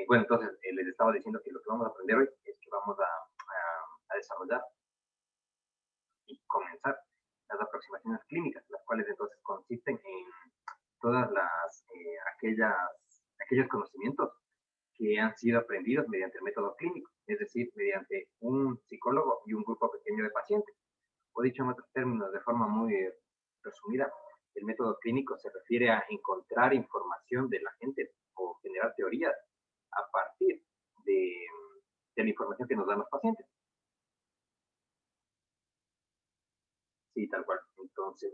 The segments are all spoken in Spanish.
Bueno, entonces les estaba diciendo que lo que vamos a aprender hoy es que vamos a desarrollar y comenzar las aproximaciones clínicas, las cuales entonces consisten en todas aquellos conocimientos que han sido aprendidos mediante el método clínico, es decir, mediante un psicólogo y un grupo pequeño de pacientes. O dicho en otros términos, de forma muy resumida, el método clínico se refiere a encontrar información de la gente o generar teorías a partir de, de la información que nos dan los pacientes. Sí, tal cual. Entonces,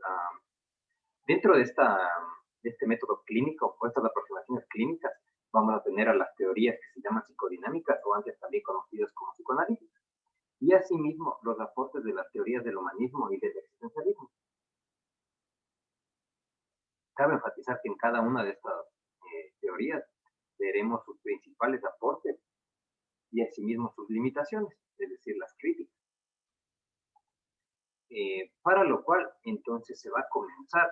dentro de este método clínico o estas aproximaciones clínicas, vamos a tener a las teorías que se llaman psicodinámicas o antes también conocidas como psicoanálisis, y asimismo los aportes de las teorías del humanismo y del existencialismo. Cabe enfatizar que en cada una de estas teorías veremos sus principales aportes y asimismo sus limitaciones, es decir, las críticas. Para lo cual, entonces, se va a comenzar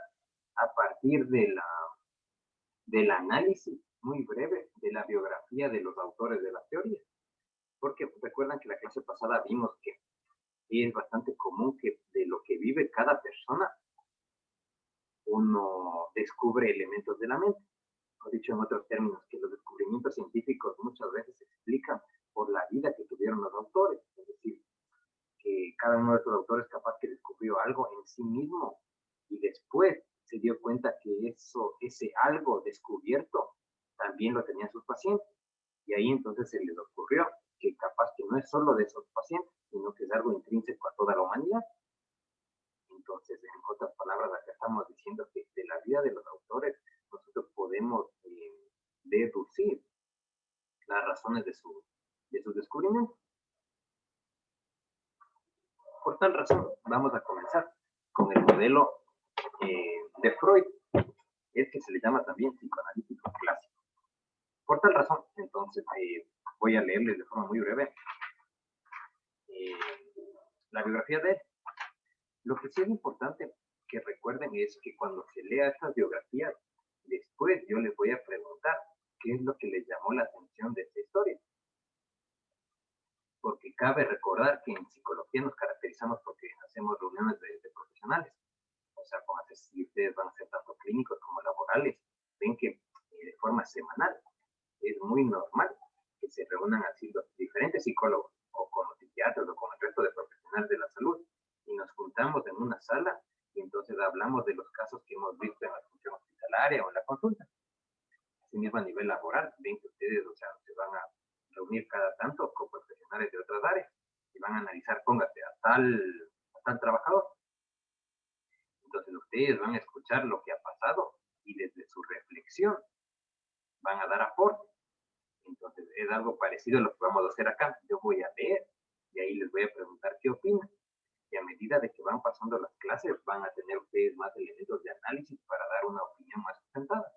a partir del análisis muy breve de la biografía de los autores de las teorías. Porque recuerdan que la clase pasada vimos que es bastante común que de lo que vive cada persona, uno descubre elementos de la mente. O dicho en otros términos, que los descubrimientos científicos muchas veces se explican por la vida que tuvieron los autores. Es decir, que cada uno de estos autores capaz que descubrió algo en sí mismo y después se dio cuenta que ese algo descubierto también lo tenían sus pacientes. Y ahí entonces se les ocurrió que capaz que no es solo de esos pacientes, sino que es algo intrínseco a toda la humanidad. Entonces, en otras palabras, acá estamos diciendo que de la vida de los autores nosotros podemos deducir las razones de sus descubrimientos. Por tal razón, vamos a comenzar con el modelo de Freud, es que se le llama también psicoanalítico clásico. Por tal razón, entonces, voy a leerles de forma muy breve la biografía de él. Lo que sí es importante que recuerden es que cuando se lea estas biografías, después yo les voy a preguntar qué es lo que les llamó la atención de esta historia. Porque cabe recordar que en psicología nos caracterizamos porque hacemos reuniones de profesionales. O sea, si ustedes van a ser tanto clínicos como laborales, ven que de forma semanal es muy normal que se reúnan así los diferentes psicólogos o con los psiquiatras o con el resto de profesionales de la salud y nos juntamos en una sala y entonces hablamos de los casos que hemos visto en la función hospitalaria o en la consulta. Asimismo, a nivel laboral, ven que ustedes, o sea, se van a reunir cada tanto con profesionales de otras áreas y van a analizar, póngase, a tal trabajador. Entonces, ustedes van a escuchar lo que ha pasado y desde su reflexión van a dar aporte. Entonces, es algo parecido a lo que vamos a hacer acá. Yo voy a leer y ahí les voy a preguntar qué opinan. Y a medida de que van pasando las clases, van a tener ustedes más elementos de análisis para dar una opinión más sustentada.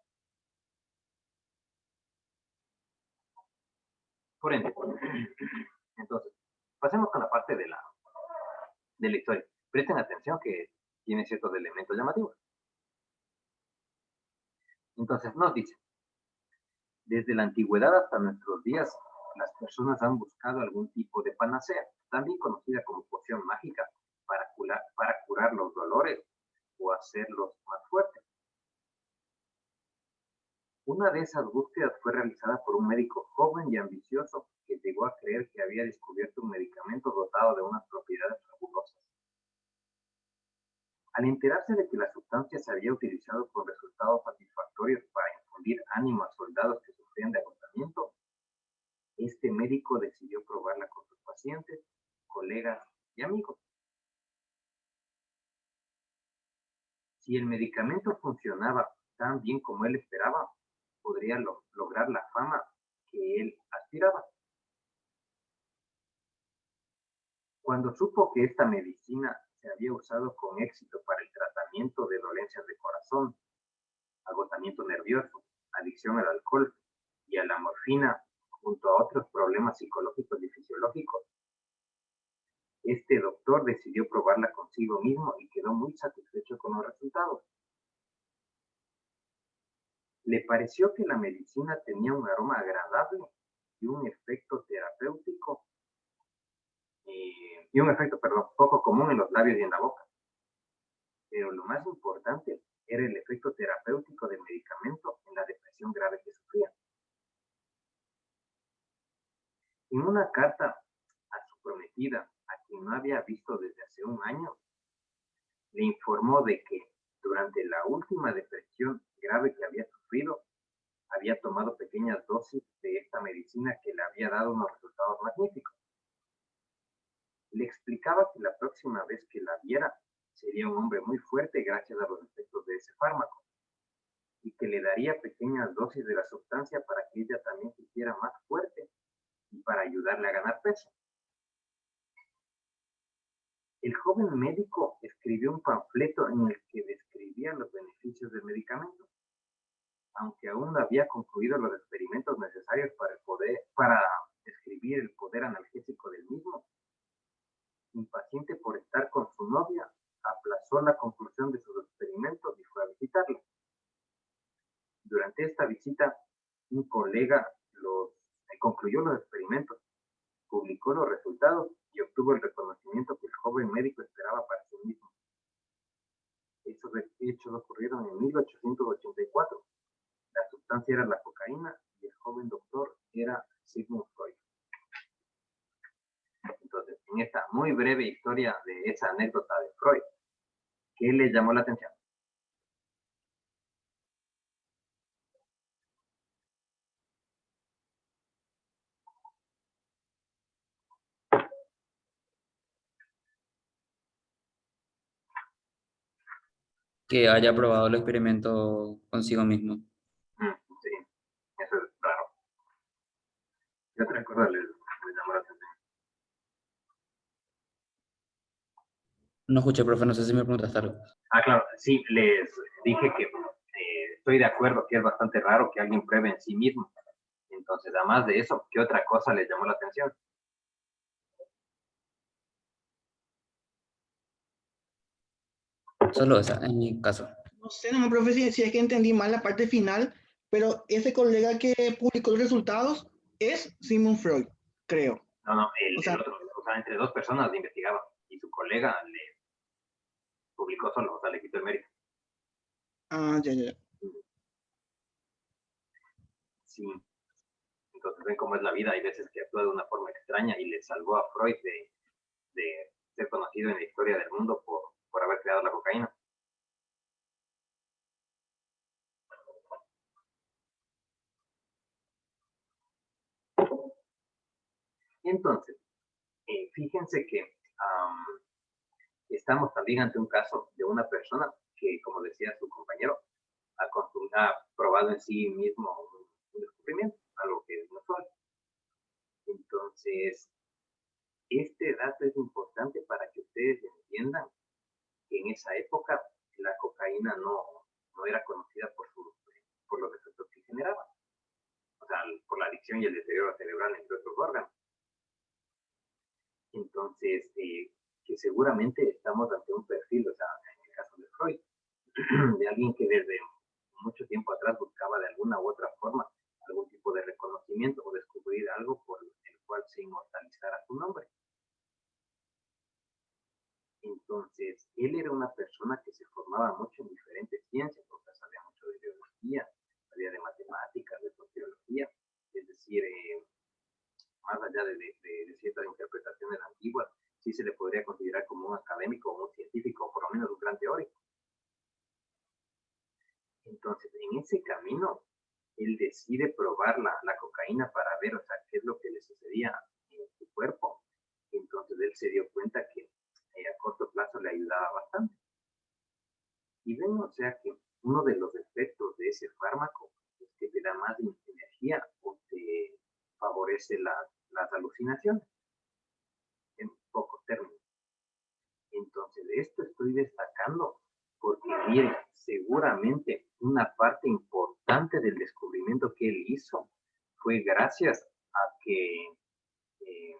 Por ende, entonces, pasemos con la parte de la historia. Presten atención que tiene ciertos elementos llamativos. Entonces, nos dice, desde la antigüedad hasta nuestros días, las personas han buscado algún tipo de panacea, también conocida como poción mágica, para curar los dolores o hacerlos más fuertes. Una de esas búsquedas fue realizada por un médico joven y ambicioso que llegó a creer que había descubierto un medicamento dotado de unas propiedades fabulosas. Al enterarse de que la sustancia se había utilizado con resultados satisfactorios para infundir ánimo a soldados que sufrían de agotamiento, este médico decidió probarla con sus pacientes, colegas y amigos. Si el medicamento funcionaba tan bien como él esperaba, podría lograr la fama que él aspiraba. Cuando supo que esta medicina se había usado con éxito para el tratamiento de dolencias de corazón, agotamiento nervioso, adicción al alcohol y a la morfina, junto a otros problemas psicológicos y fisiológicos, este doctor decidió probarla consigo mismo y quedó muy satisfecho con los resultados. Le pareció que la medicina tenía un aroma agradable y un efecto terapéutico, y un efecto, perdón, poco común en los labios y en la boca. Pero lo más importante era el efecto terapéutico del medicamento en la depresión grave que sufría. En una carta a su prometida, a quien no había visto desde hace un año, le informó de que durante la última depresión grave que había sufrido, había tomado pequeñas dosis de esta medicina que le había dado unos resultados magníficos. Le explicaba que la próxima vez que la viera sería un hombre muy fuerte gracias a los efectos de ese fármaco y que le daría pequeñas dosis de la sustancia para que ella también se hiciera más fuerte y para ayudarle a ganar peso. El joven médico escribió un panfleto en el que describía los beneficios del medicamento, aunque aún no había concluido los experimentos necesarios para describir el poder analgésico del mismo. Impaciente por estar con su novia, aplazó la conclusión de sus experimentos y fue a visitarla. Durante esta visita, un colega concluyó los experimentos, publicó los resultados y obtuvo el reconocimiento que el joven médico esperaba para sí mismo. Estos hechos ocurrieron en 1884. La sustancia era la cocaína y el joven doctor era Sigmund Freud. Entonces, en esta muy breve historia de esa anécdota de Freud, ¿qué le llamó la atención? Que haya probado el experimento consigo mismo. Sí, eso es raro. ¿Qué otra cosa le llamó la atención? No escuché, profe, no sé si me preguntaste algo. Claro, sí, les dije que estoy de acuerdo que es bastante raro que alguien pruebe en sí mismo. Entonces, además de eso, ¿qué otra cosa les llamó la atención? Solo esa, en mi caso. No sé, no, profe, si es que entendí mal la parte final, pero ese colega que publicó los resultados es Sigmund Freud, creo. No, O sea, el otro, o sea, entre dos personas le investigaban y su colega le publicó solo, o sea, le quitó el mérito. ya. Sí, entonces ven cómo es la vida, hay veces que actúa de una forma extraña y le salvó a Freud de ser conocido en la historia del mundo por haber creado la cocaína. Entonces, fíjense que estamos también ante un caso de una persona que, como decía su compañero, ha probado en sí mismo un descubrimiento, algo que es notorio. Entonces, este dato es importante para que ustedes entiendan que en esa época la cocaína no era conocida por los efectos que generaba, o sea, por la adicción y el deterioro cerebral entre otros órganos. Entonces, que seguramente estamos ante un perfil, o sea, en el caso de Freud, de alguien que desde mucho tiempo atrás buscaba de alguna u otra forma algún tipo de reconocimiento o descubrir algo por el cual se inmortalizara su nombre. Entonces, él era una persona que se formaba mucho en diferentes ciencias, porque sabía mucho de biología, sabía de matemáticas, de sociología, es decir, más allá de ciertas interpretaciones antiguas, sí se le podría considerar como un académico o un científico, o por lo menos un gran teórico. Entonces, en ese camino, él decide probar la cocaína para ver, o sea, qué es lo que le sucedía en su cuerpo. Entonces, él se dio cuenta que a corto plazo le ayudaba bastante. Y ven, o sea, que uno de los efectos de ese fármaco es que te da más energía o te favorece las alucinaciones, en pocos términos. Entonces, de esto estoy destacando porque, miren, seguramente una parte importante del descubrimiento que él hizo fue gracias eh,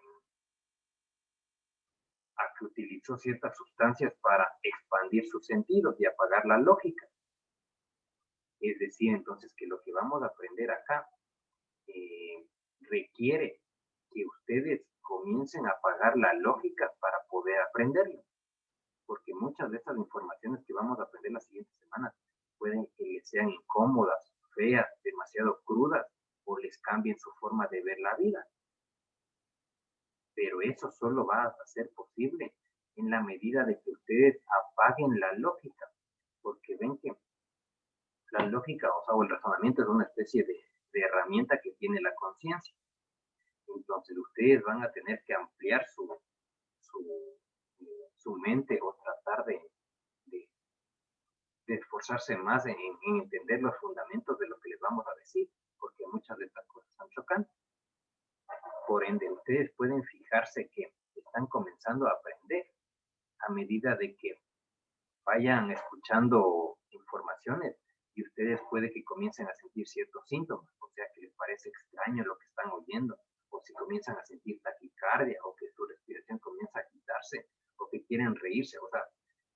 a que utilizó ciertas sustancias para expandir sus sentidos y apagar la lógica. Es decir, entonces, que lo que vamos a aprender acá requiere que ustedes comiencen a apagar la lógica para poder aprenderlo. Porque muchas de estas informaciones que vamos a aprender las siguientes semanas pueden que les sean incómodas, feas, demasiado crudas, o les cambien su forma de ver la vida. Pero eso solo va a ser posible en la medida de que ustedes apaguen la lógica. Porque ven que la lógica, o el razonamiento es una especie de herramienta que tiene la conciencia. Entonces ustedes van a tener que ampliar su mente o tratar de esforzarse más en entender los fundamentos de lo que les vamos a decir, porque muchas de estas cosas son chocantes. Por ende, ustedes pueden fijarse que están comenzando a aprender a medida de que vayan escuchando informaciones y ustedes puede que comiencen a sentir ciertos síntomas, o sea, que les parece extraño lo que están oyendo, o si comienzan a sentir taquicardia, o que su respiración comienza a agitarse, o que quieren reírse, o sea,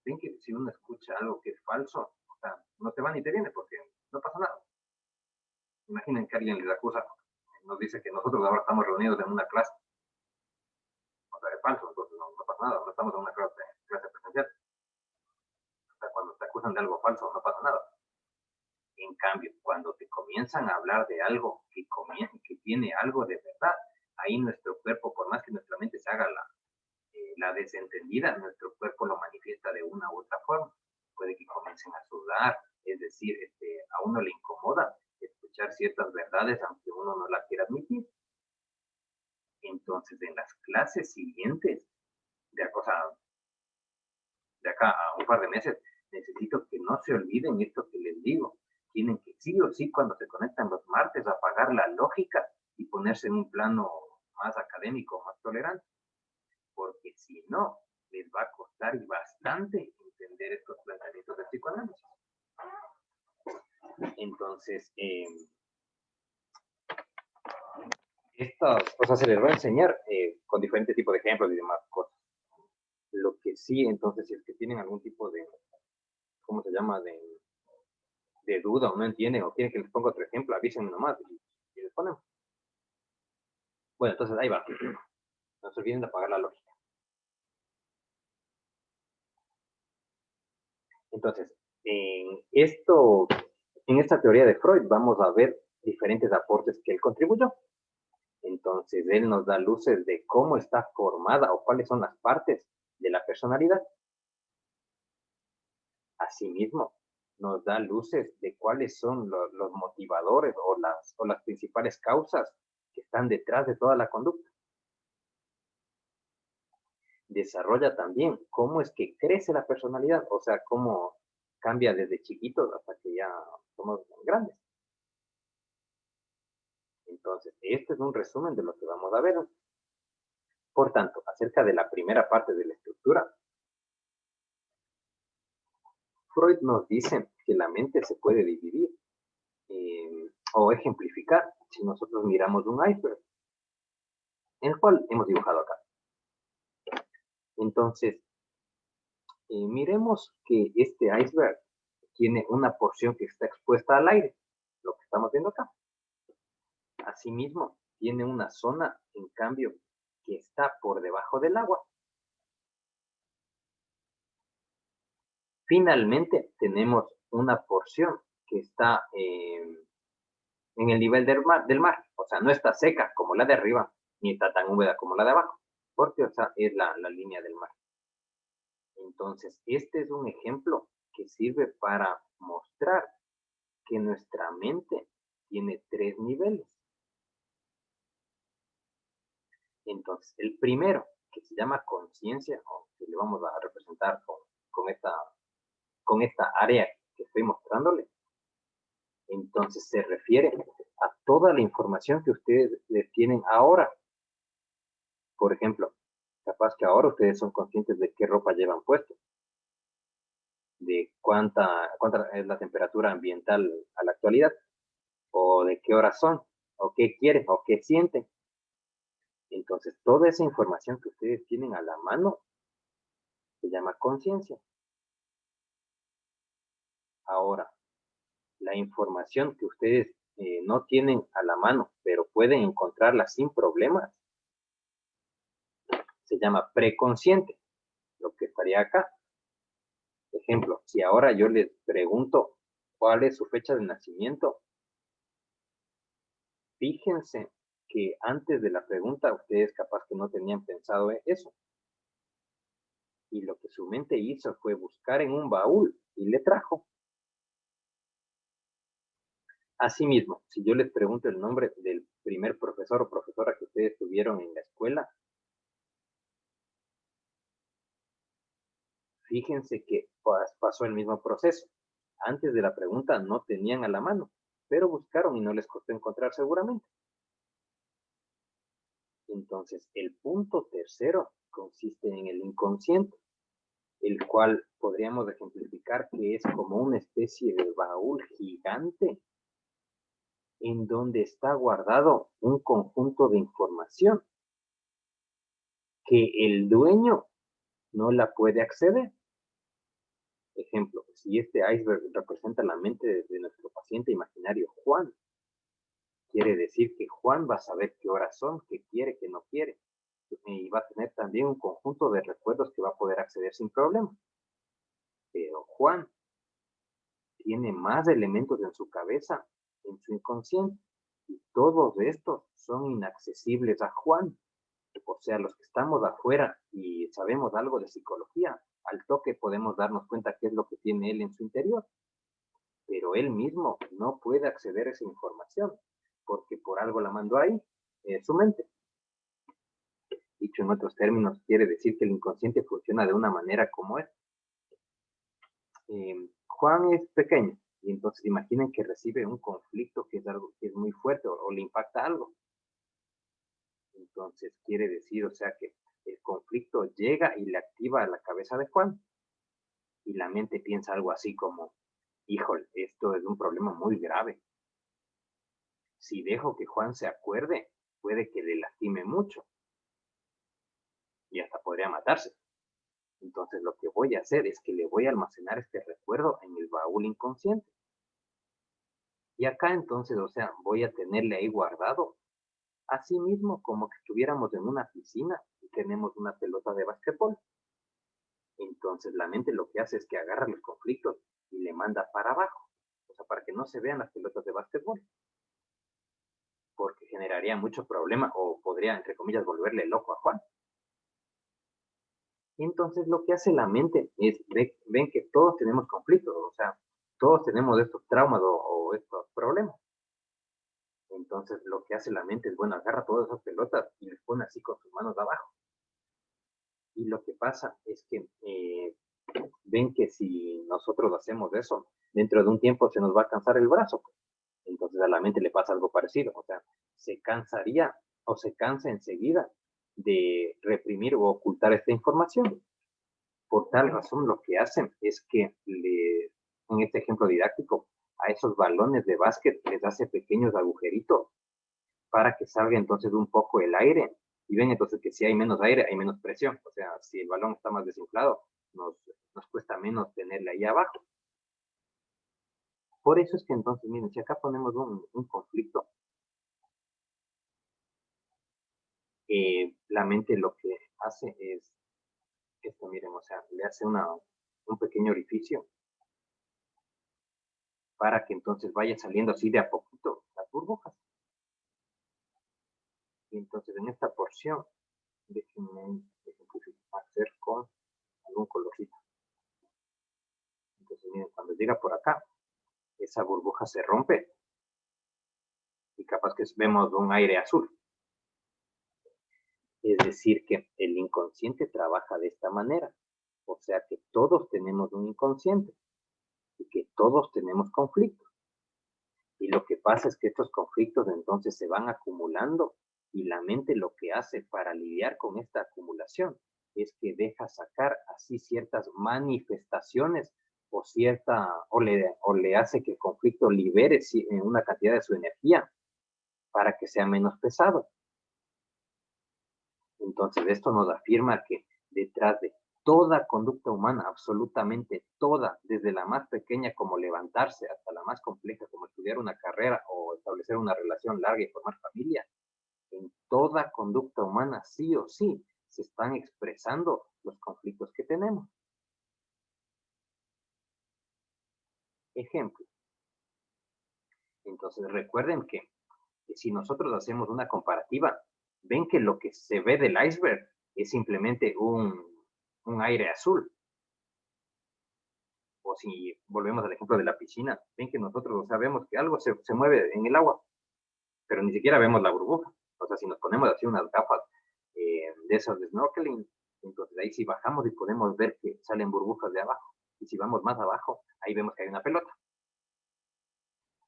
ven que si uno escucha algo que es falso, o sea, no te va ni te viene porque no pasa nada. Imaginen que alguien les acusa, nos dice que nosotros ahora estamos reunidos en una clase, o sea, es falso, entonces no pasa nada, no estamos en una clase presencial. O sea, cuando te acusan de algo falso, no pasa nada. En cambio, cuando te comienzan a hablar de algo que tiene algo de verdad, ahí nuestro cuerpo, por más que nuestra mente se haga la desentendida, nuestro cuerpo lo manifiesta de una u otra forma. Puede que comiencen a sudar, es decir, a uno le incomoda escuchar ciertas verdades, aunque uno no las quiera admitir. Entonces, en las clases siguientes, de acá a un par de meses, necesito que no se olviden esto que les digo. Tienen que sí o sí, cuando se conectan los martes, apagar la lógica y ponerse en un plano más académico, más tolerante. Porque si no, les va a costar bastante entender estos planteamientos de psicoanálisis. Entonces, estas cosas se les va a enseñar con diferentes tipos de ejemplos y demás cosas. Lo que sí, entonces, si es que tienen algún tipo de, ¿cómo se llama?, de duda o no entienden o quieren que les ponga otro ejemplo, avísenme nomás y les ponemos. Bueno, entonces ahí va. No se olviden de apagar la lógica. Entonces, en esta teoría de Freud vamos a ver diferentes aportes que él contribuyó. Entonces, él nos da luces de cómo está formada o cuáles son las partes de la personalidad. Asimismo, nos da luces de cuáles son los motivadores o las principales causas que están detrás de toda la conducta. Desarrolla también cómo es que crece la personalidad, o sea, cómo cambia desde chiquitos hasta que ya somos grandes. Entonces, este es un resumen de lo que vamos a ver. Por tanto, acerca de la primera parte de la estructura, Freud nos dice que la mente se puede dividir o ejemplificar si nosotros miramos un iceberg, el cual hemos dibujado acá. Entonces, miremos que este iceberg tiene una porción que está expuesta al aire, lo que estamos viendo acá. Asimismo, tiene una zona, en cambio, que está por debajo del agua. Finalmente, tenemos una porción que está en el nivel del mar, o sea, no está seca como la de arriba, ni está tan húmeda como la de abajo, porque, o sea, es la línea del mar. Entonces, este es un ejemplo que sirve para mostrar que nuestra mente tiene 3 niveles. Entonces, el primero, que se llama conciencia, o que le vamos a representar con esta área que estoy mostrándole, entonces se refiere a toda la información que ustedes tienen ahora. Por ejemplo, capaz que ahora ustedes son conscientes de qué ropa llevan puesto, de cuánta es la temperatura ambiental a la actualidad, o de qué horas son, o qué quieren, o qué sienten. Entonces, toda esa información que ustedes tienen a la mano se llama conciencia. Ahora, la información que ustedes no tienen a la mano, pero pueden encontrarla sin problemas, se llama preconsciente, lo que estaría acá. Ejemplo, si ahora yo les pregunto cuál es su fecha de nacimiento, fíjense que antes de la pregunta ustedes capaz que no tenían pensado en eso. Y lo que su mente hizo fue buscar en un baúl y le trajo. Asimismo, si yo les pregunto el nombre del primer profesor o profesora que ustedes tuvieron en la escuela, fíjense que pasó el mismo proceso. Antes de la pregunta no tenían a la mano, pero buscaron y no les costó encontrar seguramente. Entonces, el punto tercero consiste en el inconsciente, el cual podríamos ejemplificar que es como una especie de baúl gigante en donde está guardado un conjunto de información que el dueño no la puede acceder. Ejemplo, si este iceberg representa la mente de nuestro paciente imaginario Juan, quiere decir que Juan va a saber qué horas son, qué quiere, qué no quiere, y va a tener también un conjunto de recuerdos que va a poder acceder sin problema. Pero Juan tiene más elementos en su cabeza, en su inconsciente, y todos estos son inaccesibles a Juan. O sea, los que estamos afuera y sabemos algo de psicología, al toque podemos darnos cuenta qué es lo que tiene él en su interior. Pero él mismo no puede acceder a esa información, porque por algo la mandó ahí, su mente. Dicho en otros términos, quiere decir que el inconsciente funciona de una manera como es. Juan es pequeño, y entonces imaginen que recibe un conflicto que es algo que es muy fuerte o le impacta algo. Entonces quiere decir, o sea, que el conflicto llega y le activa a la cabeza de Juan. Y la mente piensa algo así como, híjole, esto es un problema muy grave. Si dejo que Juan se acuerde, puede que le lastime mucho. Y hasta podría matarse. Entonces lo que voy a hacer es que le voy a almacenar este recuerdo en el baúl inconsciente. Y acá entonces, o sea, voy a tenerle ahí guardado, así mismo como que estuviéramos en una piscina y tenemos una pelota de básquetbol. Entonces la mente lo que hace es que agarra los conflictos y le manda para abajo, o sea, para que no se vean las pelotas de básquetbol, porque generaría mucho problema o podría, entre comillas, volverle loco a Juan. Entonces lo que hace la mente es, ven que todos tenemos conflictos, o sea, todos tenemos estos traumas o estos problemas. Entonces lo que hace la mente es, bueno, agarra todas esas pelotas y les pone así con sus manos de abajo. Y lo que pasa es que ven que si nosotros hacemos eso, dentro de un tiempo se nos va a cansar el brazo. Entonces a la mente le pasa algo parecido, o sea, se cansaría o se cansa enseguida de reprimir o ocultar esta información. Por tal razón, lo que hacen es que en este ejemplo didáctico, a esos balones de básquet les hace pequeños agujeritos para que salga entonces un poco el aire. Y ven entonces que si hay menos aire, hay menos presión. O sea, si el balón está más desinflado, nos cuesta menos tenerle ahí abajo. Por eso es que entonces, miren, si acá ponemos un conflicto, la mente lo que hace es esto, miren, o sea, le hace un pequeño orificio para que entonces vaya saliendo así de a poquito las burbujas. Y entonces en esta porción, déjenme hacer con algún colorcito. Entonces miren, cuando llega por acá, esa burbuja se rompe y capaz que vemos un aire azul. Es decir, que el inconsciente trabaja de esta manera. O sea que todos tenemos un inconsciente y que todos tenemos conflictos. Y lo que pasa es que estos conflictos entonces se van acumulando y la mente lo que hace para lidiar con esta acumulación es que deja sacar así ciertas manifestaciones o le hace que el conflicto libere una cantidad de su energía para que sea menos pesado. Entonces esto nos afirma que detrás de toda conducta humana, absolutamente toda, desde la más pequeña como levantarse hasta la más compleja como estudiar una carrera o establecer una relación larga y formar familia, en toda conducta humana, sí o sí, se están expresando los conflictos que tenemos. Ejemplo. Entonces recuerden que si nosotros hacemos una comparativa, ven que lo que se ve del iceberg es simplemente un aire azul. O si volvemos al ejemplo de la piscina, ven que nosotros sabemos que algo se mueve en el agua, pero ni siquiera vemos la burbuja. O sea, si nos ponemos así unas gafas de esas de snorkeling, entonces ahí sí bajamos y podemos ver que salen burbujas de abajo. Y si vamos más abajo, ahí vemos que hay una pelota.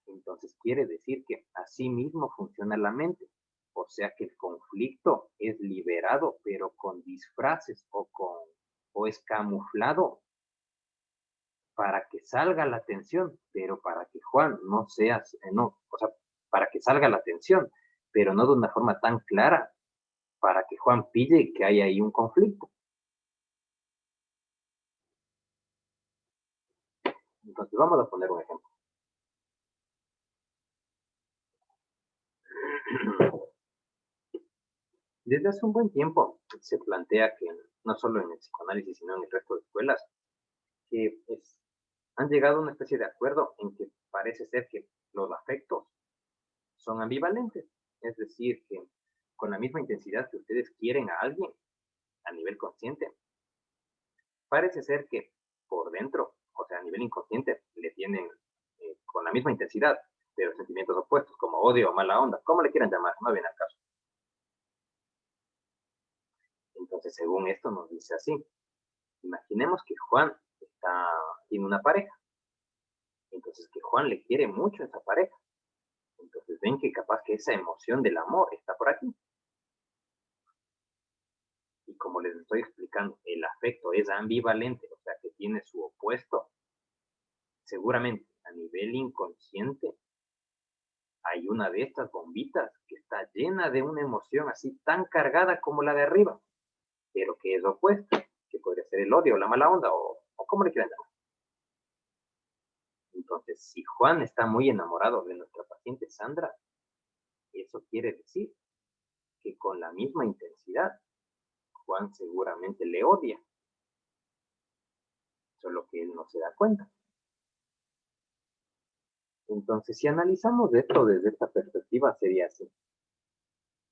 Entonces quiere decir que así mismo funciona la mente. O sea que el conflicto es liberado, pero con disfraces o es camuflado para que salga la tensión, pero para que Juan no sea, no, o sea, para que salga la tensión, pero no de una forma tan clara, para que Juan pille que hay ahí un conflicto. Entonces vamos a poner un ejemplo. Desde hace un buen tiempo se plantea que no solo en el psicoanálisis, sino en el resto de escuelas, que han llegado a una especie de acuerdo en que parece ser que los afectos son ambivalentes. Es decir, que con la misma intensidad que ustedes quieren a alguien a nivel consciente, parece ser que por dentro, o sea, a nivel inconsciente, le tienen con la misma intensidad, pero sentimientos opuestos, como odio o mala onda, como le quieran llamar, no viene al caso. Entonces, según esto, nos dice así. Imaginemos que Juan tiene una pareja. Entonces, que Juan le quiere mucho a esa pareja. Entonces, ven que capaz que esa emoción del amor está por aquí. Y como les estoy explicando, el afecto es ambivalente, o sea, que tiene su opuesto. Seguramente, a nivel inconsciente, hay una de estas bombitas que está llena de una emoción así tan cargada como la de arriba, pero que es opuesta, que podría ser el odio, la mala onda, o como le quieran llamar. Entonces, si Juan está muy enamorado de nuestra paciente Sandra, eso quiere decir que con la misma intensidad, Juan seguramente le odia, solo que él no se da cuenta. Entonces, si analizamos esto desde esta perspectiva, sería así.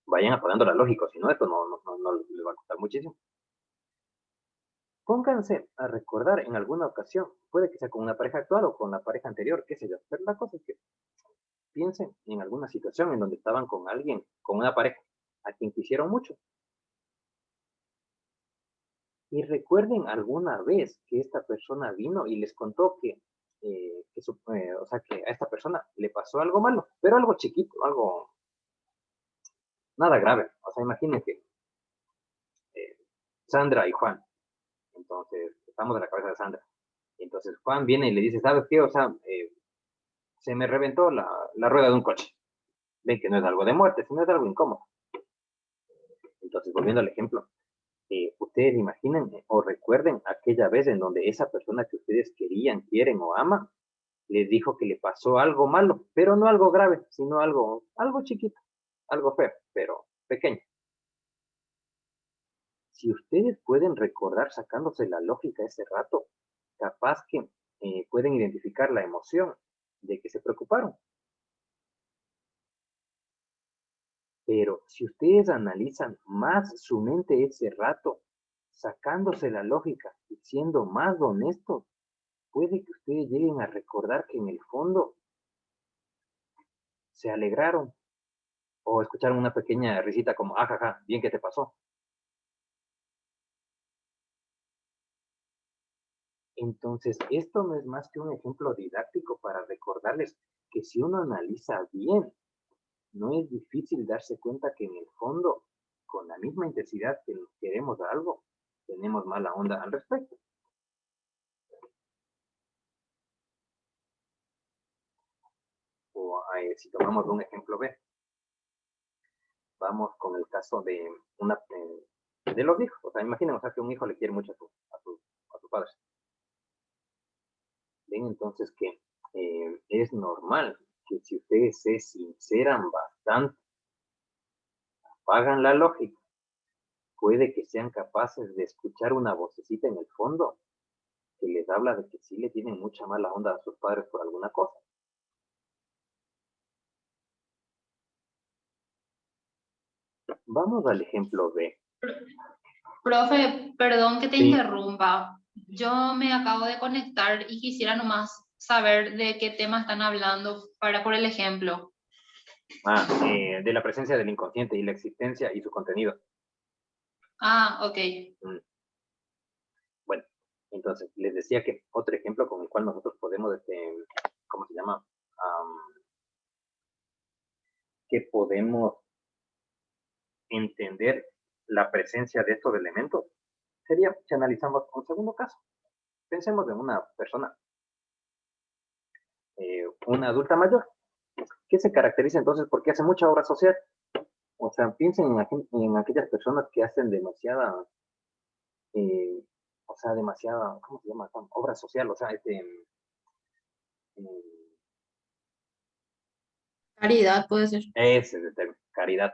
Vayan apagando la lógica, si no, esto no les va a costar muchísimo. Pónganse a recordar en alguna ocasión, puede que sea con una pareja actual o con la pareja anterior, qué sé yo, pero la cosa es que piensen en alguna situación en donde estaban con alguien, con una pareja, a quien quisieron mucho. Y recuerden alguna vez que esta persona vino y les contó o sea, que a esta persona le pasó algo malo, pero algo chiquito, algo, nada grave. O sea, imaginen que Sandra y Juan, entonces, estamos en la cabeza de Sandra. Entonces Juan viene y le dice, ¿sabes qué? O sea, se me reventó la rueda de un coche. Ven que no es algo de muerte, sino es algo incómodo. Entonces, volviendo al ejemplo, ustedes imaginen o recuerden aquella vez en donde esa persona que ustedes querían, quieren o aman, les dijo que le pasó algo malo, pero no algo grave, sino algo chiquito, algo feo, pero pequeño. Si ustedes pueden recordar sacándose la lógica ese rato, capaz que pueden identificar la emoción de que se preocuparon. Pero si ustedes analizan más su mente ese rato, sacándose la lógica y siendo más honestos, puede que ustedes lleguen a recordar que en el fondo se alegraron o escucharon una pequeña risita como, ajaja, bien que te pasó. Entonces, esto no es más que un ejemplo didáctico para recordarles que si uno analiza bien, no es difícil darse cuenta que en el fondo, con la misma intensidad que queremos algo, tenemos mala onda al respecto. O si tomamos un ejemplo B, vamos con el caso de de los hijos. O sea, imaginen, o sea, que un hijo le quiere mucho a su padre. Ven entonces que es normal que si ustedes se sinceran bastante, hagan la lógica, puede que sean capaces de escuchar una vocecita en el fondo que les habla de que sí le tienen mucha mala onda a sus padres por alguna cosa. Vamos al ejemplo B. Profe, perdón que te Sí. interrumpa. Yo me acabo de conectar y quisiera nomás saber de qué tema están hablando para por el ejemplo. De la presencia del inconsciente y la existencia y su contenido. Ah, ok. Bueno, entonces les decía que otro ejemplo con el cual nosotros podemos, ¿cómo se llama? Que podemos entender la presencia de estos elementos sería si analizamos un segundo caso. Pensemos en una persona, una adulta mayor, que se caracteriza entonces porque hace mucha obra social. O sea, piensen en aquellas personas que hacen demasiada, o sea, demasiada, ¿cómo se llama? Obra social, o sea, Caridad puede ser. ese es el término, caridad.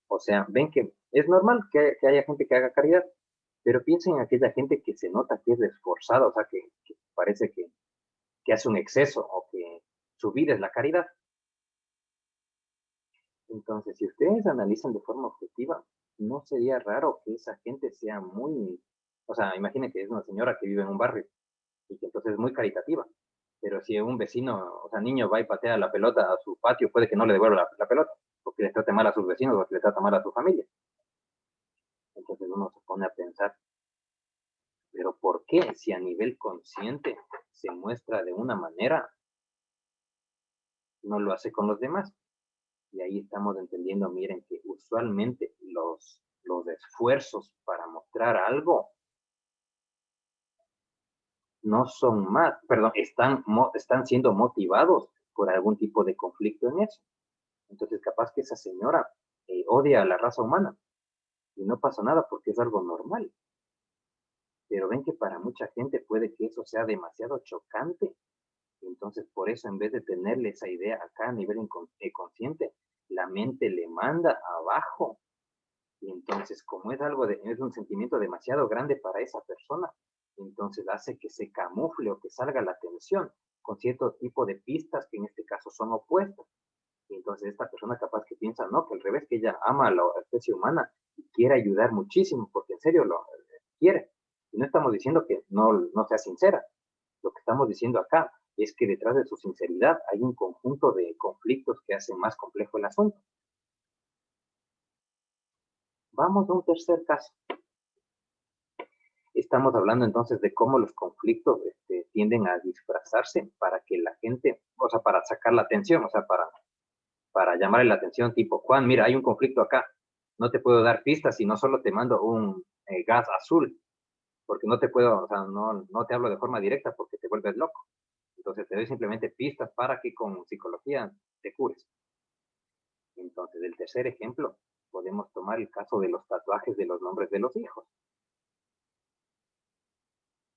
O sea, ven que es normal que haya gente que haga caridad, pero piensen en aquella gente que se nota que es esforzada, o sea, que parece que hace un exceso o que su vida es la caridad. Entonces, si ustedes analizan de forma objetiva, no sería raro que esa gente sea muy, o sea, imaginen que es una señora que vive en un barrio y que entonces es muy caritativa, pero si un vecino, o sea, niño va y patea la pelota a su patio, puede que no le devuelva la pelota, porque le trate mal a sus vecinos o que le trata mal a su familia. Entonces uno se pone a pensar, pero ¿por qué si a nivel consciente se muestra de una manera, no lo hace con los demás? Y ahí estamos entendiendo, miren, que usualmente los esfuerzos para mostrar algo no son más, perdón, están siendo motivados por algún tipo de conflicto en eso. Entonces, capaz que esa señora odia a la raza humana y no pasa nada porque es algo normal. Pero ven que para mucha gente puede que eso sea demasiado chocante. Entonces, por eso, en vez de tenerle esa idea acá a nivel consciente, la mente le manda abajo. Y entonces, como es un sentimiento demasiado grande para esa persona, entonces hace que se camufle o que salga la tensión con cierto tipo de pistas que en este caso son opuestas. Y entonces esta persona capaz que piensa, no, que al revés, que ella ama a la especie humana y quiere ayudar muchísimo, porque en serio lo quiere. Y no estamos diciendo que no sea sincera. Lo que estamos diciendo acá es que detrás de su sinceridad hay un conjunto de conflictos que hacen más complejo el asunto. Vamos a un tercer caso. Estamos hablando entonces de cómo los conflictos tienden a disfrazarse para que la gente, o sea, para sacar la atención, o sea, para llamarle la atención, tipo, Juan, mira, hay un conflicto acá, no te puedo dar pistas y no solo te mando un gas azul, porque no te puedo, o sea, no te hablo de forma directa porque te vuelves loco. Entonces te doy simplemente pistas para que con psicología te cures. Entonces, el tercer ejemplo, podemos tomar el caso de los tatuajes de los nombres de los hijos.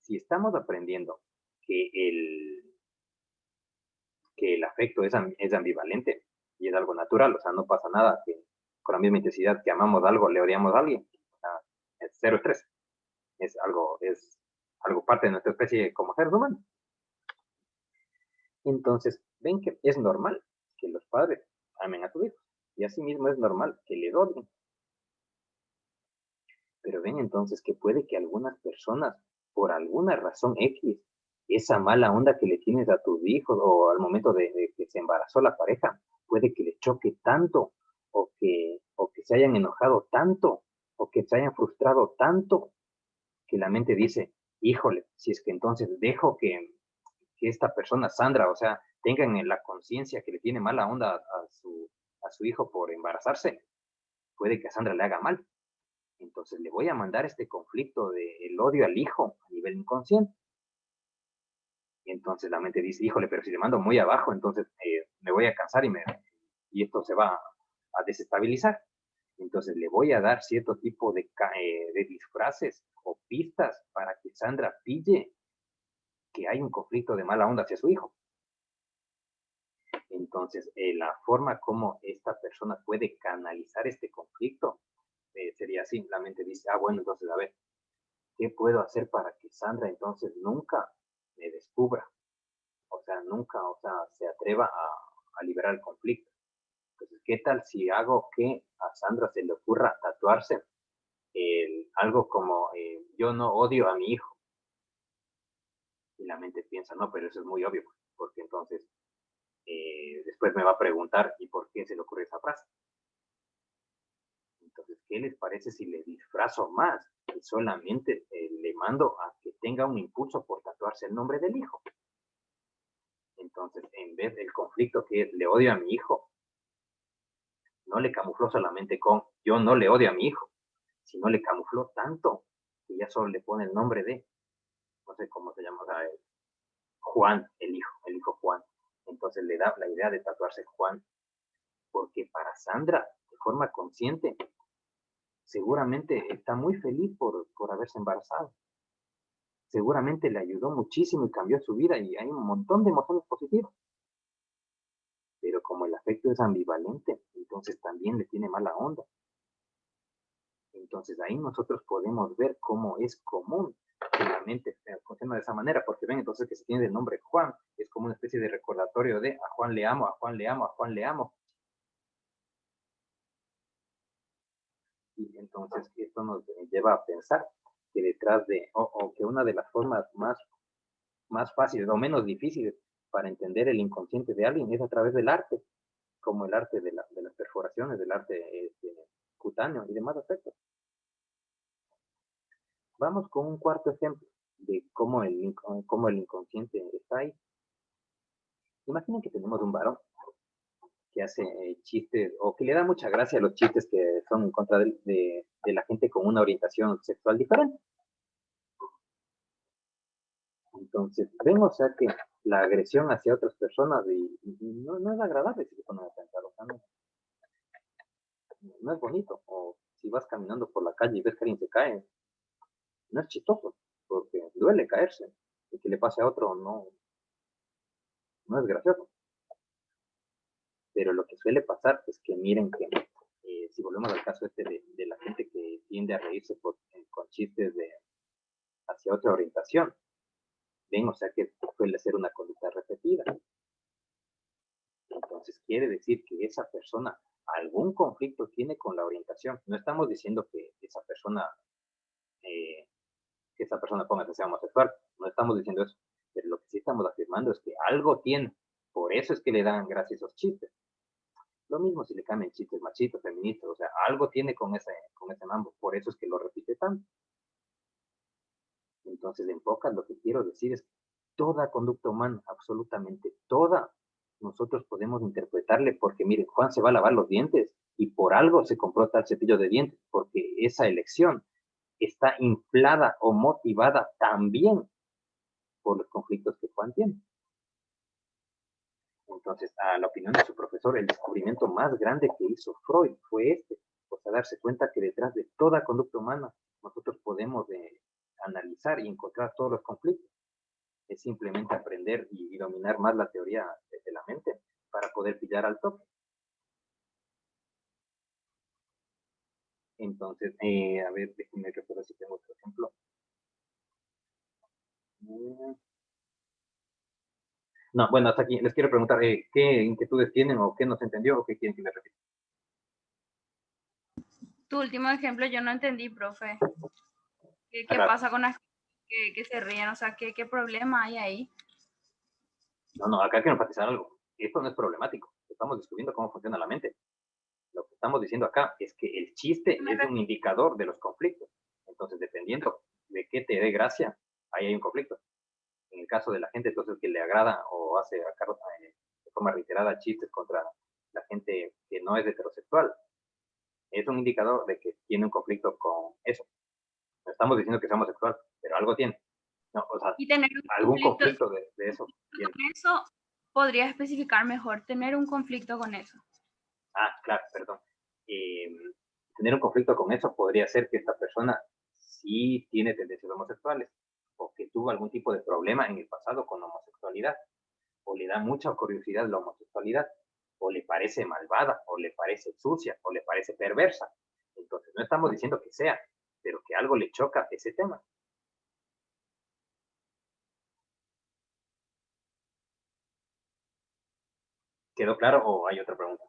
Si estamos aprendiendo que el afecto es ambivalente y es algo natural, o sea, no pasa nada que con la misma intensidad que amamos algo, le odiamos a alguien, o sea, es cero estrés, es algo parte de nuestra especie como seres humanos. Entonces, ven que es normal que los padres amen a sus hijos y asimismo es normal que les odien. Pero ven entonces que puede que algunas personas, por alguna razón X, esa mala onda que le tienes a tus hijos o al momento de que se embarazó la pareja, puede que les choque tanto o que se hayan enojado tanto o que se hayan frustrado tanto que la mente dice, híjole, si es que entonces dejo que esta persona, Sandra, o sea, tengan en la conciencia que le tiene mala onda a su hijo por embarazarse, puede que a Sandra le haga mal. Entonces le voy a mandar este conflicto del odio al hijo a nivel inconsciente. Y entonces la mente dice, híjole, pero si le mando muy abajo, entonces me voy a cansar y esto se va a desestabilizar. Entonces le voy a dar cierto tipo de disfraces o pistas para que Sandra pille que hay un conflicto de mala onda hacia su hijo. Entonces, la forma como esta persona puede canalizar este conflicto sería simplemente dice, bueno, entonces, a ver, ¿qué puedo hacer para que Sandra entonces nunca me descubra? O sea, nunca, o sea, se atreva a liberar el conflicto. Entonces, ¿qué tal si hago que a Sandra se le ocurra tatuarse algo como yo no odio a mi hijo? Y la mente piensa, no, pero eso es muy obvio, porque entonces después me va a preguntar, ¿y por qué se le ocurre esa frase? Entonces, ¿qué les parece si le disfrazo más? Y solamente le mando a que tenga un impulso por tatuarse el nombre del hijo. Entonces, en vez del conflicto que es, le odio a mi hijo, no le camufló solamente con yo no le odio a mi hijo, sino le camufló tanto que ya solo le pone el nombre de, no sé cómo se llama, Juan, el hijo Juan. Entonces le da la idea de tatuarse Juan, porque para Sandra, de forma consciente, seguramente está muy feliz por haberse embarazado. Seguramente le ayudó muchísimo y cambió su vida y hay un montón de emociones positivas. Pero como el afecto es ambivalente, entonces también le tiene mala onda. Entonces ahí nosotros podemos ver cómo es común que la mente funciona de esa manera, porque ven entonces que se tiene el nombre Juan, es como una especie de recordatorio de a Juan le amo, a Juan le amo, a Juan le amo. Y entonces esto nos lleva a pensar que detrás de, o que una de las formas más fáciles o menos difíciles para entender el inconsciente de alguien es a través del arte, como el arte de las perforaciones, del arte cutáneo y demás aspectos. Vamos con un cuarto ejemplo de cómo el inconsciente está ahí. Imaginen que tenemos un varón que hace chistes, o que le da mucha gracia a los chistes que son en contra de la gente con una orientación sexual diferente. Entonces, ven, o sea, que la agresión hacia otras personas no es agradable si se ponen a pensar, o sea, no es bonito. O si vas caminando por la calle y ves que alguien se cae, no es chistoso, porque duele caerse. Y que le pase a otro no es gracioso. Pero lo que suele pasar es que miren que, si volvemos al caso de la gente que tiende a reírse con chistes hacia otra orientación, ven, o sea, que suele ser una conducta repetida. Entonces quiere decir que esa persona algún conflicto tiene con la orientación. No estamos diciendo que esa persona ponga que sea homosexual, no estamos diciendo eso, pero lo que sí estamos afirmando es que algo tiene, por eso es que le dan gracia esos chistes. Lo mismo si le cambian chistes machistas, feministas, o sea, algo tiene con ese mambo, por eso es que lo repite tanto. Entonces, en pocas, lo que quiero decir es que toda conducta humana, absolutamente toda, nosotros podemos interpretarle porque, miren, Juan se va a lavar los dientes y por algo se compró tal cepillo de dientes, porque esa elección está inflada o motivada también por los conflictos que Juan tiene. Entonces, a la opinión de su profesor, el descubrimiento más grande que hizo Freud fue o sea, darse cuenta que detrás de toda conducta humana nosotros podemos analizar y encontrar todos los conflictos. Es simplemente aprender y dominar más la teoría de la mente para poder pillar al toque. Entonces, a ver, déjenme recordar si tengo otro ejemplo. No, bueno, hasta aquí les quiero preguntar qué inquietudes tienen o qué no se entendió o qué quieren que les repita. Tu último ejemplo yo no entendí, profe. ¿Qué pasa con las que se ríen? O sea, ¿qué problema hay ahí? No, acá hay que enfatizar algo. Esto no es problemático. Estamos descubriendo cómo funciona la mente. Lo que estamos diciendo acá es que el chiste es un indicador de los conflictos. Entonces, dependiendo de qué te dé gracia, ahí hay un conflicto. En el caso de la gente, entonces, que le agrada o hace acá de forma reiterada chistes contra la gente que no es heterosexual, es un indicador de que tiene un conflicto con eso. No estamos diciendo que sea homosexual, pero algo tiene. No, o sea, y tener algún conflicto de eso tiene. Con eso podría especificar mejor, tener un conflicto con eso. Ah, claro, perdón. tener un conflicto con eso podría ser que esta persona sí tiene tendencias homosexuales o que tuvo algún tipo de problema en el pasado con la homosexualidad, o le da mucha curiosidad la homosexualidad, o le parece malvada, o le parece sucia, o le parece perversa. Entonces, no estamos diciendo que sea, pero que algo le choca ese tema. ¿Quedó claro o hay otra pregunta?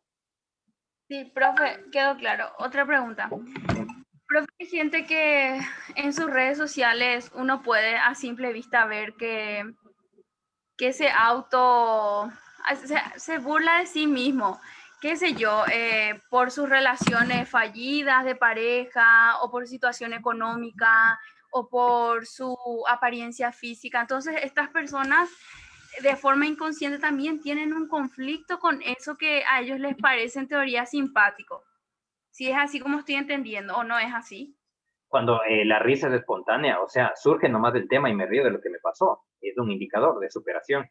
Sí, profe, quedó claro. Otra pregunta. Profe, hay gente que en sus redes sociales uno puede a simple vista ver que se burla de sí mismo, qué sé yo, por sus relaciones fallidas de pareja o por situación económica o por su apariencia física. Entonces, estas personas de forma inconsciente también tienen un conflicto con eso que a ellos les parece en teoría simpático. Si es así como estoy entendiendo o no es así. Cuando la risa es espontánea, o sea, surge nomás del tema y me río de lo que me pasó, es un indicador de superación.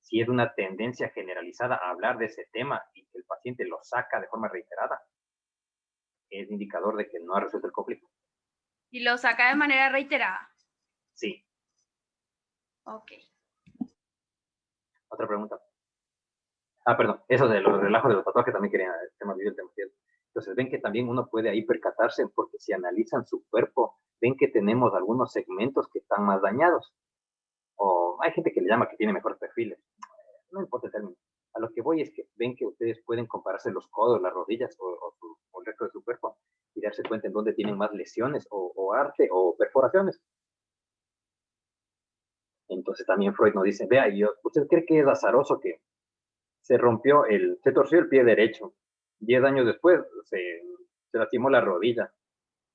Si es una tendencia generalizada a hablar de ese tema y que el paciente lo saca de forma reiterada, es indicador de que no ha resuelto el conflicto. Y lo saca de manera reiterada. Sí. Ok. Otra pregunta. Perdón, eso de los relajos de los tatuajes también quería, tema el tema. Entonces ven que también uno puede ahí percatarse porque si analizan su cuerpo, ven que tenemos algunos segmentos que están más dañados. O hay gente que le llama que tiene mejores perfiles. No importa el término. A lo que voy es que ven que ustedes pueden compararse los codos, las rodillas o el resto de su cuerpo y darse cuenta en dónde tienen más lesiones o arte o perforaciones. Entonces también Freud nos dice, vea, ¿usted cree que es azaroso que se torció el pie derecho? 10 años después se lastimó la rodilla.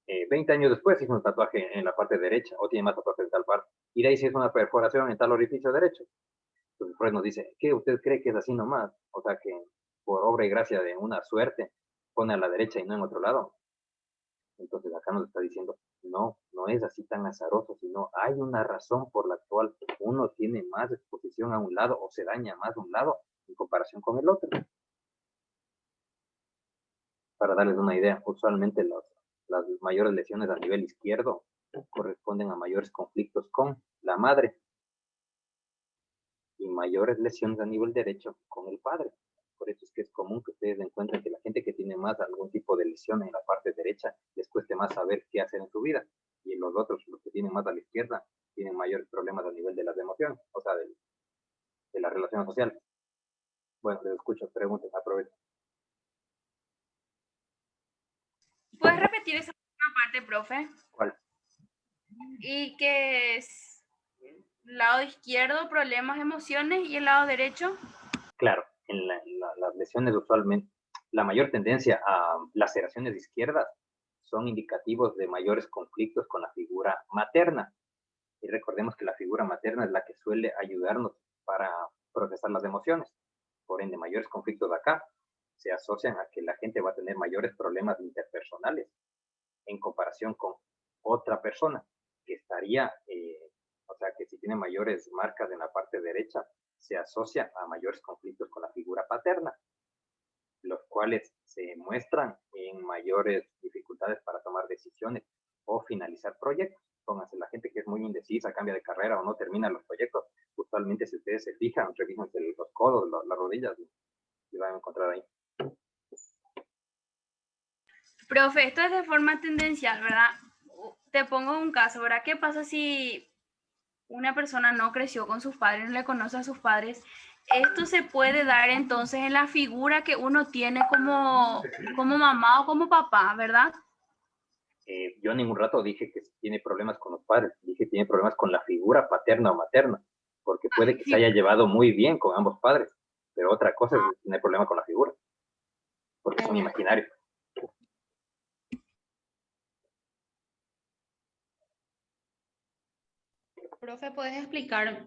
20 años después hizo un tatuaje en la parte derecha o tiene más tatuajes en tal parte. Y de ahí se hizo una perforación en tal orificio derecho. Entonces Freud nos dice, ¿qué usted cree que es así nomás? O sea, que por obra y gracia de una suerte pone a la derecha y no en otro lado. Entonces acá nos está diciendo, no, no es así tan azaroso, sino hay una razón por la cual uno tiene más exposición a un lado o se daña más un lado en comparación con el otro. Para darles una idea, usualmente las mayores lesiones a nivel izquierdo corresponden a mayores conflictos con la madre y mayores lesiones a nivel derecho con el padre. Por eso es que es común que ustedes encuentren que la gente que tiene más algún tipo de lesión en la parte derecha les cueste más saber qué hacer en su vida. Y los otros, los que tienen más a la izquierda, tienen mayores problemas a nivel de las emociones, o sea, de las relaciones sociales. Bueno, les escucho, pregunten, aprovechen. ¿Puedes repetir esa última parte, profe? ¿Cuál? Y que es lado izquierdo, problemas, emociones, y el lado derecho. Claro, en las lesiones usualmente, la mayor tendencia a laceraciones izquierdas son indicativos de mayores conflictos con la figura materna. Y recordemos que la figura materna es la que suele ayudarnos para procesar las emociones. Por ende, mayores conflictos de acá se asocian a que la gente va a tener mayores problemas interpersonales en comparación con otra persona que estaría, o sea, que si tiene mayores marcas en la parte derecha, se asocia a mayores conflictos con la figura paterna, los cuales se muestran en mayores dificultades para tomar decisiones o finalizar proyectos. Pónganse, la gente que es muy indecisa, cambia de carrera o no termina los proyectos, usualmente si ustedes se fijan, revisan los codos, las rodillas y van a encontrar ahí. Profe, esto es de forma tendencial, ¿verdad? Te pongo un caso, ¿verdad? ¿Qué pasa si una persona no creció con sus padres, no le conoce a sus padres? Esto se puede dar entonces en la figura que uno tiene como mamá o como papá, ¿verdad? Yo en ningún rato dije que tiene problemas con los padres, dije que tiene problemas con la figura paterna o materna, porque puede que se haya llevado muy bien con ambos padres, pero otra cosa es tener problemas con la figura, porque son imaginarios. Profe, ¿puedes explicar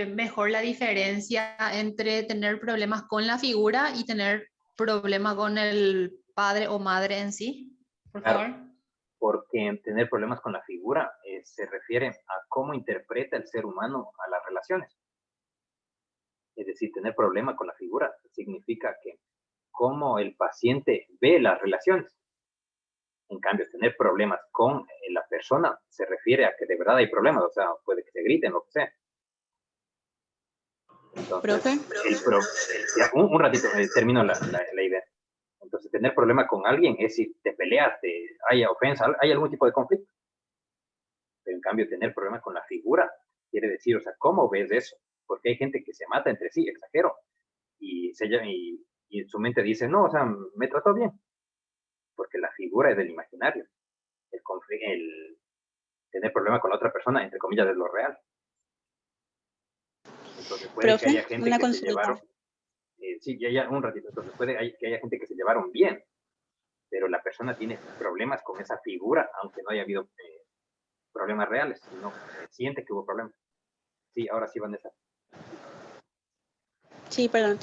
mejor la diferencia entre tener problemas con la figura y tener problemas con el padre o madre en sí? Por Claro, favor. porque tener problemas con la figura se refiere a cómo interpreta el ser humano a las relaciones. Es decir, tener problema con la figura significa que cómo el paciente ve las relaciones. En cambio, tener problemas con la persona se refiere a que de verdad hay problemas, o sea, puede que se griten, lo que sea. Entonces, ya, un ratito, termino la idea. Entonces, tener problema con alguien es si te peleas, haya ofensa, hay algún tipo de conflicto. Pero en cambio, tener problemas con la figura quiere decir, o sea, ¿cómo ves eso? Porque hay gente que se mata entre sí, exagero, y en su mente dice, no, o sea, me trató bien, porque la figura es del imaginario. El tener problema con la otra persona, entre comillas, es lo real. Entonces puede Profe, que haya gente una que se consulta. llevaron, sí, ya un ratito, entonces puede que haya gente que se llevaron bien, pero la persona tiene problemas con esa figura, aunque no haya habido problemas reales, sino siente que hubo problemas. Sí, ahora sí, Vanessa. Sí, perdón.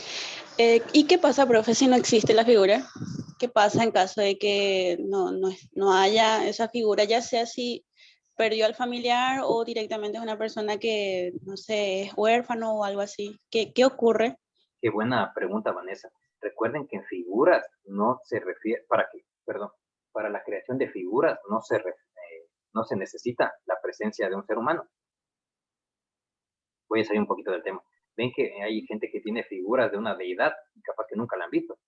¿Y qué pasa, profe, si no existe la figura? ¿Qué pasa en caso de que no haya esa figura, ya sea si perdió al familiar o directamente es una persona que, no sé, es huérfano o algo así? ¿Qué ocurre? Qué buena pregunta, Vanessa. Recuerden que en figuras no se refiere, para la creación de figuras no se necesita la presencia de un ser humano. Voy a salir un poquito del tema. Ven que hay gente que tiene figuras de una deidad y capaz que nunca la han visto.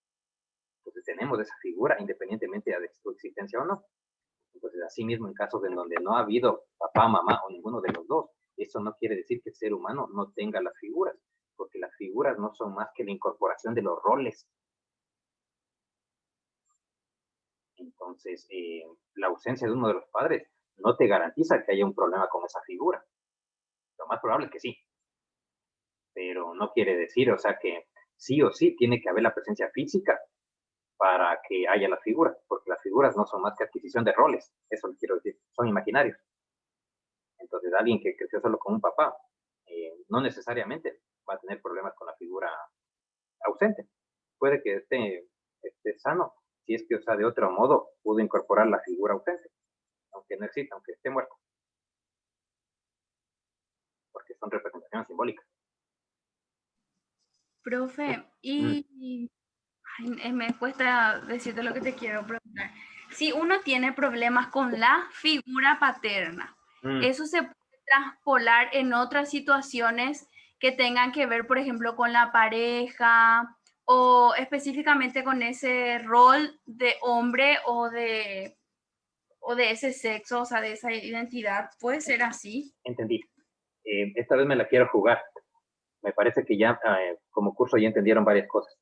Entonces tenemos esa figura independientemente de su existencia o no. Entonces, así mismo en casos en donde no ha habido papá, mamá o ninguno de los dos, eso no quiere decir que el ser humano no tenga las figuras, porque las figuras no son más que la incorporación de los roles. Entonces, la ausencia de uno de los padres no te garantiza que haya un problema con esa figura. Lo más probable es que sí, pero no quiere decir, o sea, que sí o sí tiene que haber la presencia física para que haya las figuras, porque las figuras no son más que adquisición de roles, eso les quiero decir, son imaginarios. Entonces, alguien que creció solo con un papá, no necesariamente va a tener problemas con la figura ausente. Puede que esté sano, si es que, o sea, de otro modo pudo incorporar la figura ausente, aunque no exista, aunque esté muerto, porque son representaciones simbólicas. Profe, y me cuesta decirte lo que te quiero preguntar. Si uno tiene problemas con la figura paterna, eso se puede traspolar en otras situaciones que tengan que ver, por ejemplo, con la pareja o específicamente con ese rol de hombre o de ese sexo, o sea, de esa identidad. ¿Puede ser así? Entendí. Esta vez me la quiero jugar. Me parece que ya como curso ya entendieron varias cosas.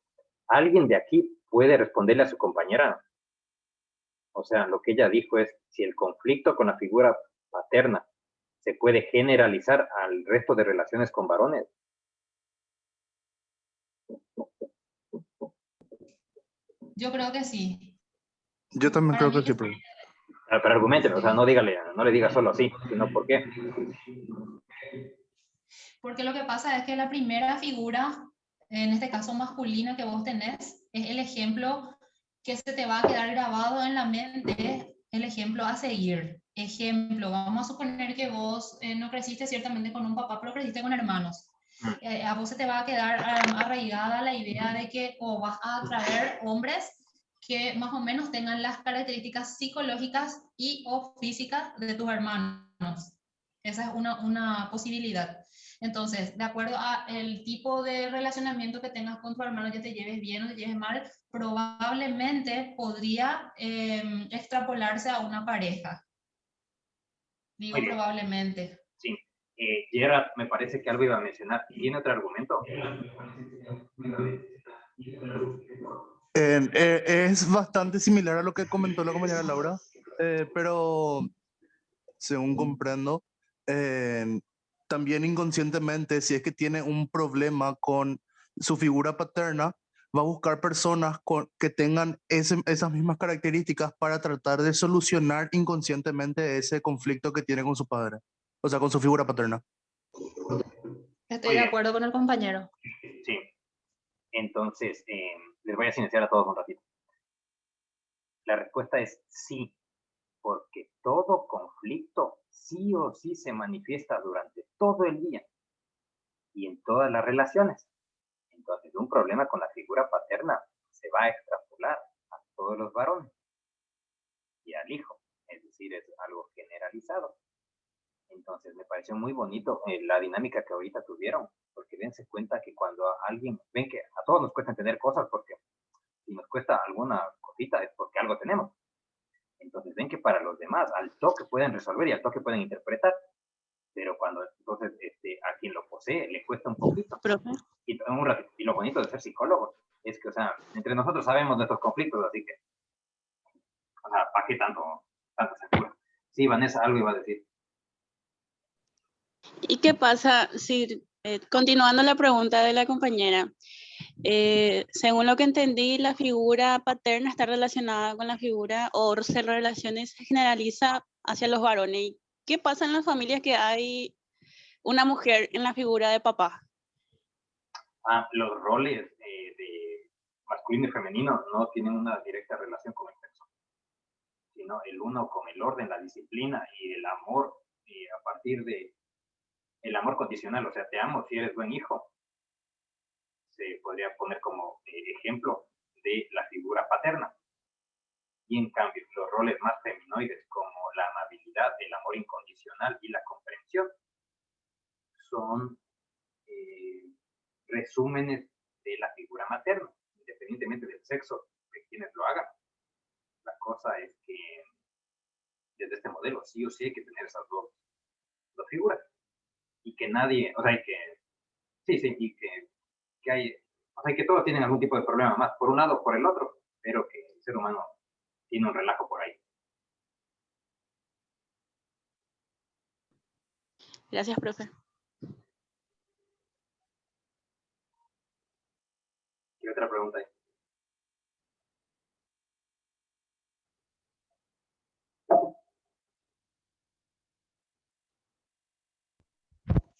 ¿Alguien de aquí puede responderle a su compañera? O sea, lo que ella dijo es, si el conflicto con la figura paterna se puede generalizar al resto de relaciones con varones. Yo creo que sí. Yo también Para creo que mí, sí, profe. Pero argumente, o sea, no le diga solo así, sino por qué. porque lo que pasa es que la primera figura, en este caso masculina que vos tenés, es el ejemplo que se te va a quedar grabado en la mente, el ejemplo a seguir. Ejemplo, vamos a suponer que vos no creciste ciertamente con un papá, pero creciste con hermanos. A vos se te va a quedar arraigada la idea de que vas a atraer hombres que más o menos tengan las características psicológicas y o físicas de tus hermanos. Esa es una posibilidad. Entonces, de acuerdo al tipo de relacionamiento que tengas con tu hermano, ya te lleves bien o te lleves mal, probablemente podría extrapolarse a una pareja. Digo probablemente. Sí. Gerard, me parece que algo iba a mencionar. ¿Tiene otro argumento? Es bastante similar a lo que comentó la compañera Laura, pero según comprendo, también inconscientemente, si es que tiene un problema con su figura paterna, va a buscar personas que tengan esas mismas características para tratar de solucionar inconscientemente ese conflicto que tiene con su padre, o sea, con su figura paterna. Estoy de acuerdo con el compañero. Sí. Entonces, les voy a silenciar a todos un ratito. La respuesta es sí, porque todo conflicto sí o sí se manifiesta durante todo el día y en todas las relaciones. Entonces, un problema con la figura paterna se va a extrapolar a todos los varones y al idealizado. Entonces me pareció muy bonito la dinámica que ahorita tuvieron, porque dense cuenta que cuando a alguien, ven que a todos nos cuesta tener cosas, porque si nos cuesta alguna cosita es porque algo tenemos. Entonces ven que para los demás al toque pueden resolver y al toque pueden interpretar, pero cuando entonces a quien lo posee le cuesta un poquito. Profe. Y lo bonito de ser psicólogo es que, o sea, entre nosotros sabemos nuestros conflictos, así que, o sea, ¿para qué tanta censura? Sí, Vanessa, algo iba a decir. ¿Y qué pasa si, continuando la pregunta de la compañera, según lo que entendí, la figura paterna está relacionada con la figura o se relaciona y se generaliza hacia los varones? ¿Y qué pasa en las familias que hay una mujer en la figura de papá? Los roles de masculino y femenino no tienen una directa relación con el sexo, sino el uno con el orden, la disciplina y el amor, y a partir de el amor condicional, o sea, te amo si eres buen hijo, se podría poner como ejemplo de la figura paterna. Y en cambio, los roles más feminoides como la amabilidad, el amor incondicional y la comprensión son resúmenes de la figura materna, independientemente del sexo de quienes lo hagan. La cosa es que desde este modelo sí o sí hay que tener esas dos figuras. Y que nadie, o sea, y que hay, o sea, que todos tienen algún tipo de problema más, por un lado o por el otro, pero que el ser humano tiene un relajo por ahí. Gracias, profe. ¿Qué otra pregunta hay?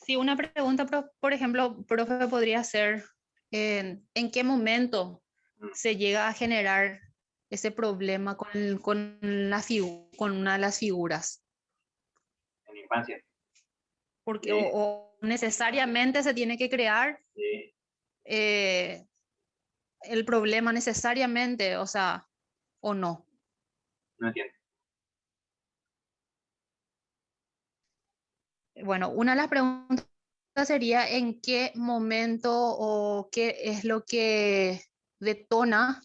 Sí, una pregunta, por ejemplo, profe, podría ser, ¿en qué momento se llega a generar ese problema con una de las figuras? En la infancia. Porque, Sí. o necesariamente se tiene que crear Sí. El problema necesariamente, o sea, o no. No entiendo. Bueno, una de las preguntas sería en qué momento o qué es lo que detona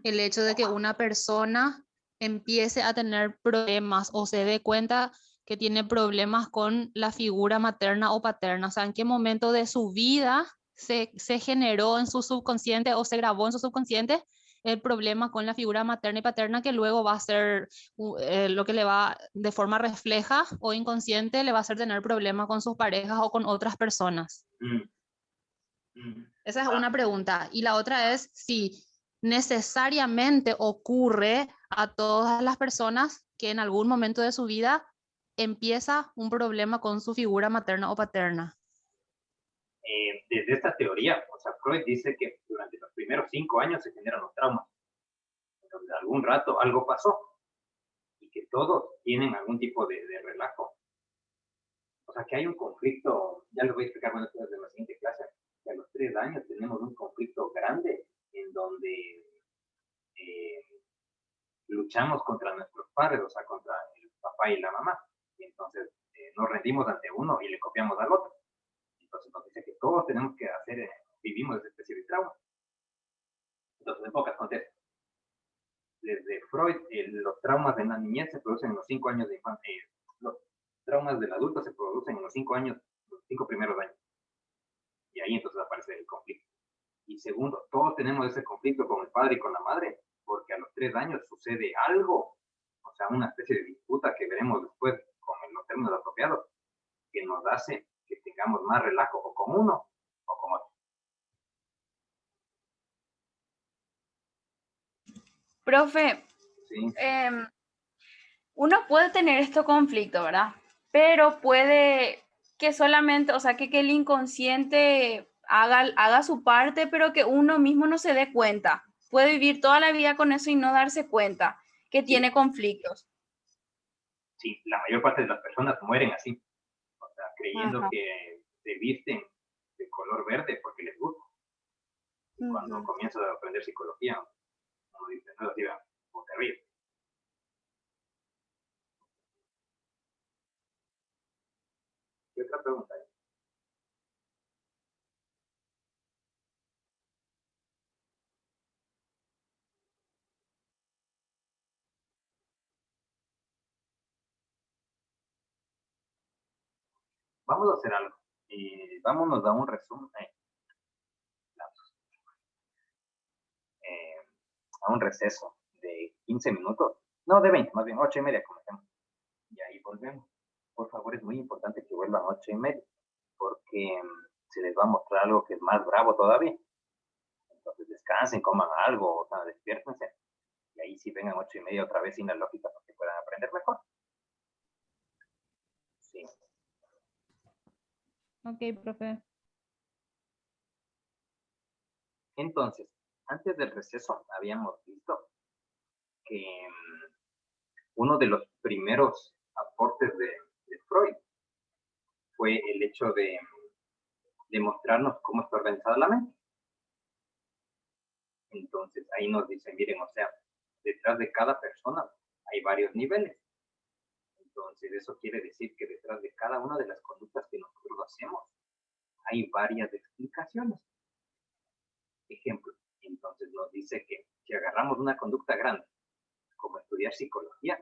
el hecho de que una persona empiece a tener problemas o se dé cuenta que tiene problemas con la figura materna o paterna. O sea, en qué momento de su vida se generó en su subconsciente o se grabó en su subconsciente el problema con la figura materna y paterna, que luego va a ser lo que le va, de forma refleja o inconsciente, le va a hacer tener problemas con sus parejas o con otras personas. Esa es una pregunta. Y la otra es si necesariamente ocurre a todas las personas que en algún momento de su vida empieza un problema con su figura materna o paterna. Desde esta teoría, o sea, Freud dice que durante los primeros 5 años se generan los traumas. Entonces, algún rato algo pasó y que todos tienen algún tipo de relajo. O sea, que hay un conflicto, ya lo voy a explicar bueno, después de la siguiente clase, que a los 3 años tenemos un conflicto grande en donde luchamos contra nuestros padres, o sea, contra el papá y la mamá. Y entonces nos rendimos ante uno y le copiamos al otro. Entonces nos dice que todos tenemos que hacer, vivimos esa especie de trauma. Entonces, en pocas contextos. Desde Freud, los traumas de la niñez se producen en los 5 años de infancia. Los traumas del adulto se producen en los 5 años, los 5 primeros años. Y ahí entonces aparece el conflicto. Y segundo, todos tenemos ese conflicto con el padre y con la madre, porque a los 3 años sucede algo, o sea, una especie de disputa que veremos después con los términos apropiados, que nos hace que tengamos más relajo o con uno o con otro. Profe, ¿Sí? Uno puede tener estos conflictos, ¿verdad? Pero puede que solamente, o sea, que el inconsciente haga su parte, pero que uno mismo no se dé cuenta. Puede vivir toda la vida con eso y no darse cuenta que tiene conflictos. Sí, la mayor parte de las personas mueren así, o sea, creyendo Ajá. que se visten de color verde porque les gusta. Y cuando comienzo a aprender psicología, uno dice, no, sí, terrible. vamos a hacer algo. Vámonos a un resumen. A un receso de 15 minutos. No, de 20, más bien 8:30 comencemos. Y ahí volvemos. Por favor, es muy importante que vuelvan 8:30, porque se les va a mostrar algo que es más bravo todavía. Entonces descansen, coman algo, o sea, despiértense. Y ahí sí vengan 8:30 otra vez sin la lógica para que puedan aprender mejor. Sí. Ok, profe. Entonces, antes del receso habíamos visto que uno de los primeros aportes de Freud fue el hecho de mostrarnos cómo está organizada la mente. Entonces, ahí nos dice, miren, o sea, detrás de cada persona hay varios niveles. Entonces, eso quiere decir que detrás de cada una de las conductas que nosotros hacemos, hay varias explicaciones. Ejemplo, entonces nos dice que si agarramos una conducta grande, como estudiar psicología,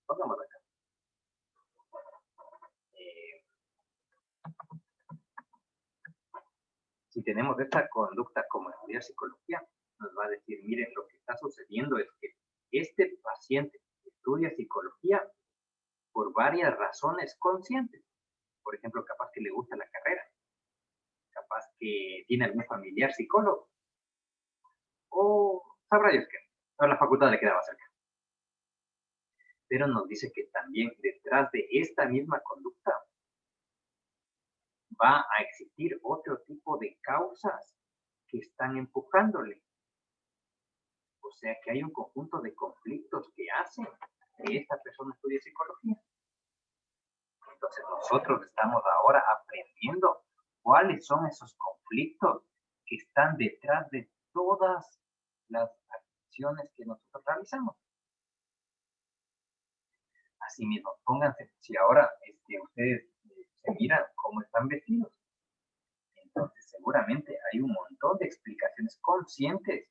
pongamos acá. Si tenemos esta conducta como estudiar psicología, nos va a decir, miren, lo que está sucediendo es que este paciente estudia psicología por varias razones conscientes. Por ejemplo, capaz que le gusta la carrera, capaz que tiene algún familiar psicólogo, o sabrá Dios qué, o la facultad le quedaba cerca. Pero nos dice que también detrás de esta misma conducta va a existir otro tipo de causas que están empujándole. O sea que hay un conjunto de conflictos que hacen que esta persona estudie psicología. Entonces nosotros estamos ahora aprendiendo cuáles son esos conflictos que están detrás de todas las acciones que nosotros realizamos. Asimismo, pónganse, si ahora ustedes se miran cómo están vestidos, entonces seguramente hay un montón de explicaciones conscientes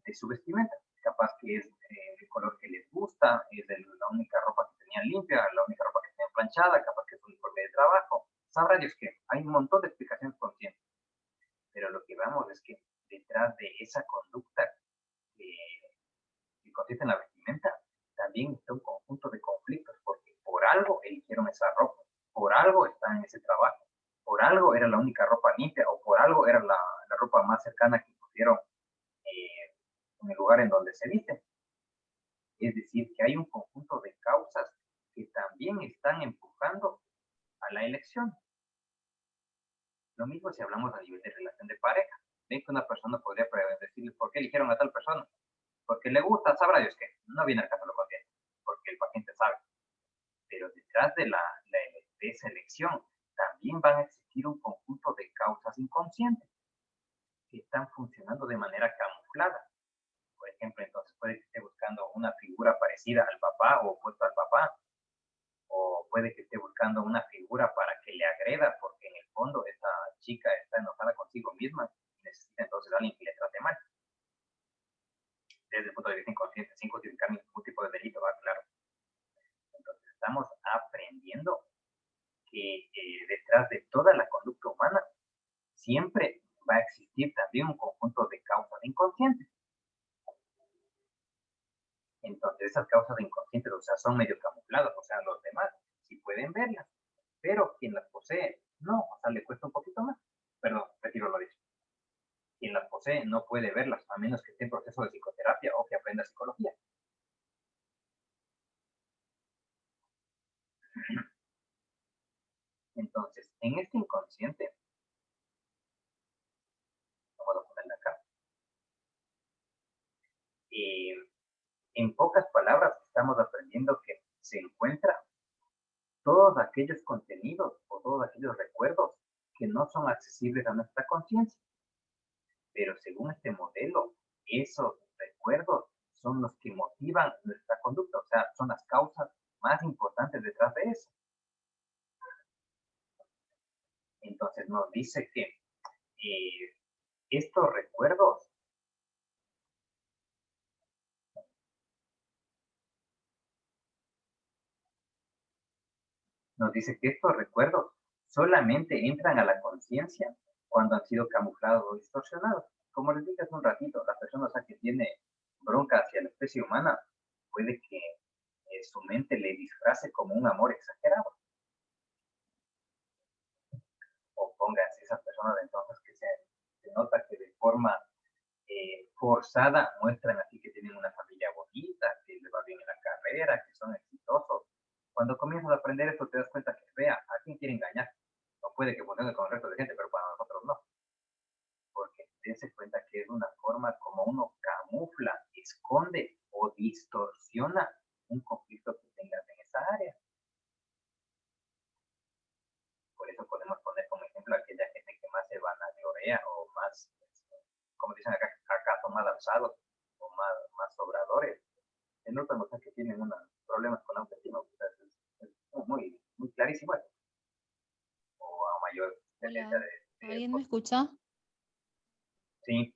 de su vestimenta. Capaz que es el color que les gusta, es la única ropa que tenían limpia, la única ropa que tenían planchada, capaz que es un uniforme de trabajo. Sabrá Dios que hay un montón de explicaciones conscientes. Pero lo que vemos es que detrás de esa conducta que consiste en la vestimenta, también está un conjunto de conflictos, porque por algo eligieron esa ropa, por algo están en ese trabajo, por algo era la única ropa limpia, o por algo era la ropa más cercana que pudieron en el lugar en donde se visten. Es decir, que hay un conjunto de causas que también están empujando a la elección. Lo mismo si hablamos a nivel de relación de pareja. Ven que una persona podría decirle por qué eligieron a tal persona. Porque le gusta, sabrá Dios que no viene al caso lo consciente, porque el paciente sabe. Pero detrás de esa elección también van a existir un conjunto de causas inconscientes que están funcionando de manera camuflada. Por ejemplo, entonces puede que esté buscando una figura parecida al papá o opuesto al papá, o puede que esté buscando una figura para que le agreda, porque en el fondo esa chica está enojada consigo misma y necesita entonces a alguien que le trate mal. Desde el punto de vista inconsciente, sin justificar ningún tipo de delito, ¿va? Claro. Entonces estamos aprendiendo que detrás de toda la conducta humana siempre va a existir también un conjunto de causas inconscientes. Entonces esas causas inconscientes, o sea, son medio camufladas, o sea, los demás sí pueden verlas, pero quien las posee, no, o sea, le cuesta un poquito más. Perdón, retiro lo dicho. Quien las posee no puede verlas, a menos que esté en proceso de psicoterapia o que aprenda psicología. Entonces, en este inconsciente, vamos a ponerle acá, en pocas palabras estamos aprendiendo que se encuentran todos aquellos contenidos o todos aquellos recuerdos que no son accesibles a nuestra conciencia. Pero según este modelo, esos recuerdos son los que motivan nuestra conducta, o sea, son las causas más importantes detrás de eso. Entonces nos dice que estos recuerdos solamente entran a la conciencia cuando han sido camuflados o distorsionados. Como les dije hace un ratito, la persona, o sea, que tiene bronca hacia la especie humana, puede que su mente le disfrace como un amor exagerado. O pónganse esas personas entonces que se nota que de forma forzada muestran así que tienen una familia bonita, que les va bien en la carrera, que son exitosos. Cuando comienzas a aprender esto te das cuenta que, vea, ¿a quién quiere engañar? No puede que funcione con el resto de gente, pero para nosotros no. Porque dense cuenta que es una forma como uno camufla, esconde o distorsiona un conflicto que tengas en esa área. Por eso podemos poner como ejemplo a aquella gente que más se vanagloria o más, como dicen acá, acaso más alzados o más sobradores. En otras cosas que tienen problemas con la autoestima, pues es muy, muy clarísimo eso. O a mayor tendencia Hola, ¿alguien me escucha? Sí.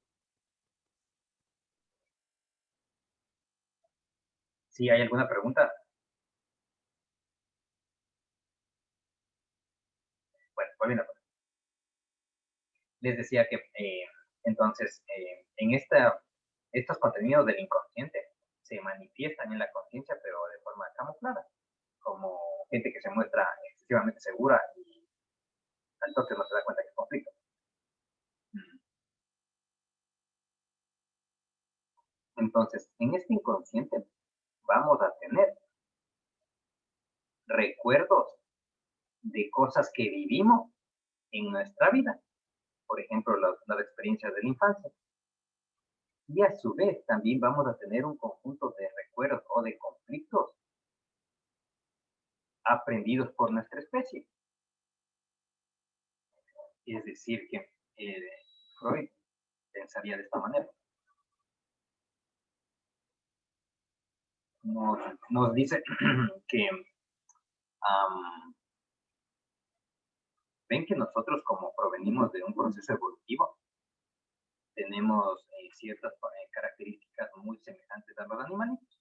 ¿Sí hay alguna pregunta? Bueno, volviendo. Les decía que entonces en estos contenidos del inconsciente se manifiestan en la conciencia, pero de forma camuflada, como gente que se muestra excesivamente segura y al toque no se da cuenta que es conflicto. Entonces, en este inconsciente vamos a tener recuerdos de cosas que vivimos en nuestra vida, por ejemplo, las experiencias de la infancia. Y a su vez también vamos a tener un conjunto de recuerdos o de conflictos aprendidos por nuestra especie. Es decir, que Freud pensaría de esta manera. Nos dice que ven que nosotros, como provenimos de un proceso evolutivo, tenemos ciertas características muy semejantes a los animalitos.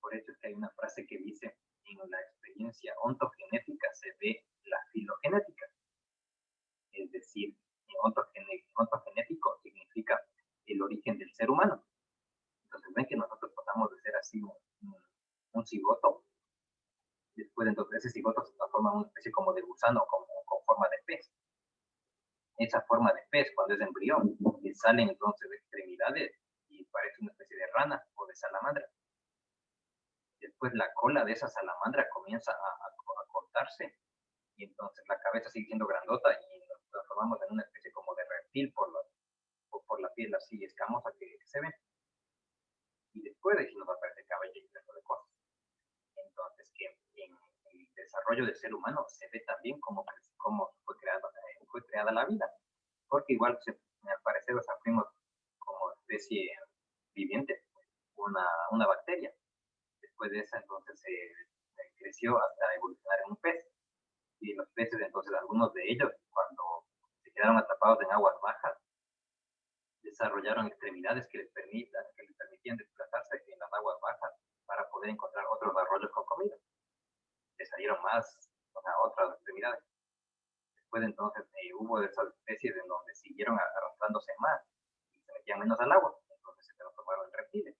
Por eso es que hay una frase que dice, en la experiencia ontogenética se ve la filogenética. Es decir, ontogenético significa el origen del ser humano. Entonces ven que nosotros pasamos de ser así un cigoto. Después entonces ese cigoto se transforma en una especie como de gusano, con forma de pez. Esa forma de pez, cuando es embrión, le salen entonces extremidades y parece una especie de rana o de salamandra. Después la cola de esa salamandra comienza a cortarse y entonces la cabeza sigue siendo grandota y nos transformamos en una especie como de reptil por la piel así escamosa que se ve. Y después de ahí nos aparece cabello y resto de cosas. Entonces, que en el desarrollo del ser humano se ve también cómo fue creada la vida. Porque igual, al parecer, fuimos como especie viviente, una bacteria. Después de esa, entonces, creció hasta evolucionar en un pez. Y los peces, entonces, algunos de ellos, cuando se quedaron atrapados en aguas bajas, desarrollaron extremidades que les permitían desplazarse en las aguas bajas para poder encontrar otros arroyos con comida. Les salieron otras extremidades. Después entonces hubo de esas especies en donde siguieron arrastrándose más y se metían menos al agua, entonces se transformaron en reptiles.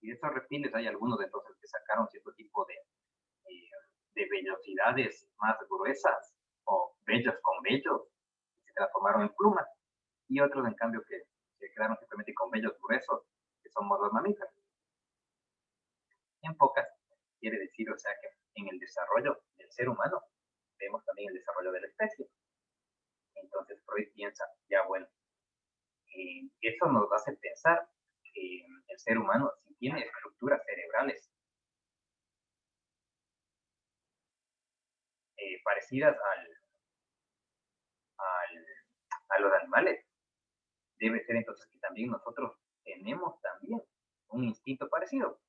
Y de esos reptiles hay algunos entonces que sacaron cierto tipo de vellosidades más gruesas o vellos con vellos y se transformaron en plumas. Y otros en cambio que se quedaron simplemente con vellos gruesos, que son los mamíferos. En pocas, quiere decir, o sea, que en el desarrollo del ser humano vemos también el desarrollo de la especie. Entonces Freud piensa, ya bueno, eso nos hace pensar que el ser humano sí tiene estructuras cerebrales parecidas a los animales. Debe ser entonces que también nosotros tenemos también un instinto parecido.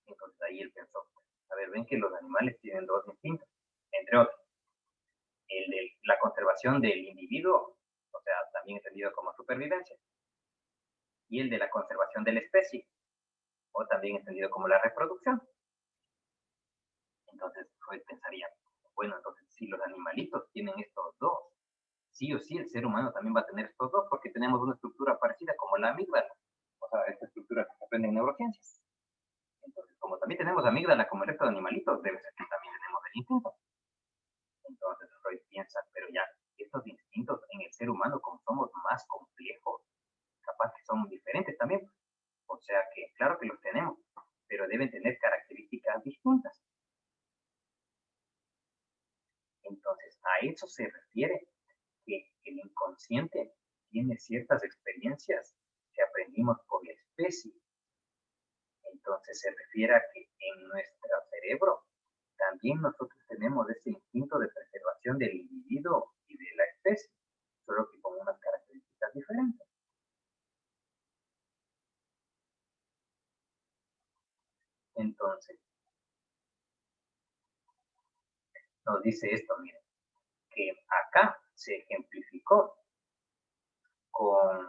Entonces ahí él pensó, a ver, ven que los animales tienen dos instintos, entre otros. El de la conservación del individuo, o sea, también entendido como supervivencia, y el de la conservación de la especie, o también entendido como la reproducción. Entonces Freud pensaría, bueno, entonces si los animalitos tienen estos dos, sí o sí el ser humano también va a tener estos dos porque tenemos una estructura parecida como la amígdala, o sea, esta estructura que se aprende en neurociencias. Entonces, como también tenemos amígdala como el resto de animalitos, debe ser que también tenemos el instinto. Entonces Freud piensa, pero ya, estos instintos en el ser humano, como somos más complejos, capaz que son diferentes también. O sea que, claro que los tenemos, pero deben tener características distintas. Entonces, a eso se refiere que el inconsciente tiene ciertas experiencias que aprendimos por la especie. Entonces, se refiere a que en nuestro cerebro también nosotros tenemos ese instinto de preservación del individuo y de la especie, solo que con unas características diferentes. Entonces, nos dice esto, miren, que acá se ejemplificó con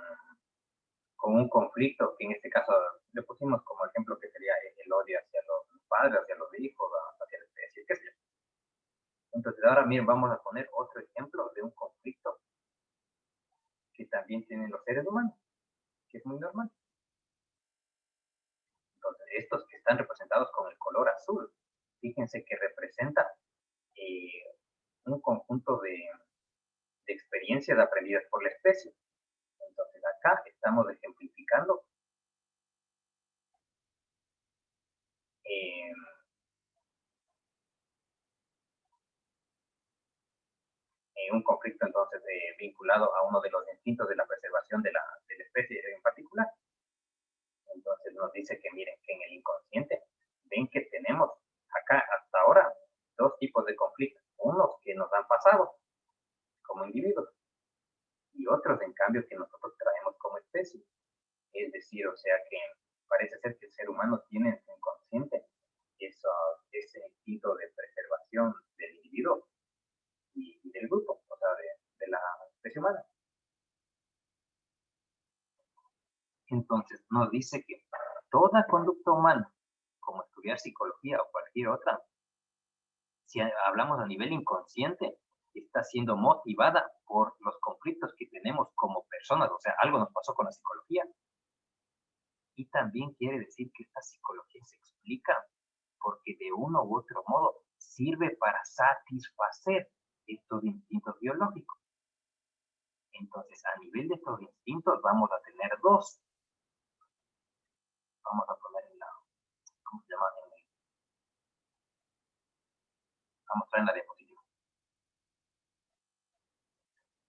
un conflicto que en este caso le pusimos como ejemplo que sería el odio hacia los padres, hacia los hijos, hacia la especie, qué sé yo. Entonces ahora miren, vamos a poner otro ejemplo de un conflicto que también tienen los seres humanos, que es muy normal. Entonces estos que están representados con el color azul, fíjense que representa un conjunto de experiencias aprendidas por la especie. Entonces acá estamos ejemplificando un conflicto entonces vinculado a uno de los instintos de la preservación de la especie en particular. Entonces nos dice que miren, que en el inconsciente ven que tenemos acá hasta ahora dos tipos de conflictos, unos que nos han pasado como individuos y otros en cambio que nosotros traemos como especie. Es decir, o sea que parece ser que el ser humano tiene en su inconsciente ese instinto de preservación del individuo y del grupo, o sea, de la especie humana. Entonces nos dice que toda conducta humana, como estudiar psicología o cualquier otra, si hablamos a nivel inconsciente, está siendo motivada por los conflictos que tenemos como personas, o sea, algo nos pasó con la psicología. Y también quiere decir que esta psicología se explica porque de uno u otro modo sirve para satisfacer estos instintos biológicos. Entonces, a nivel de estos instintos vamos a tener dos. Vamos a poner en la, ¿cómo se llama? Vamos a mostrar en la diapositiva.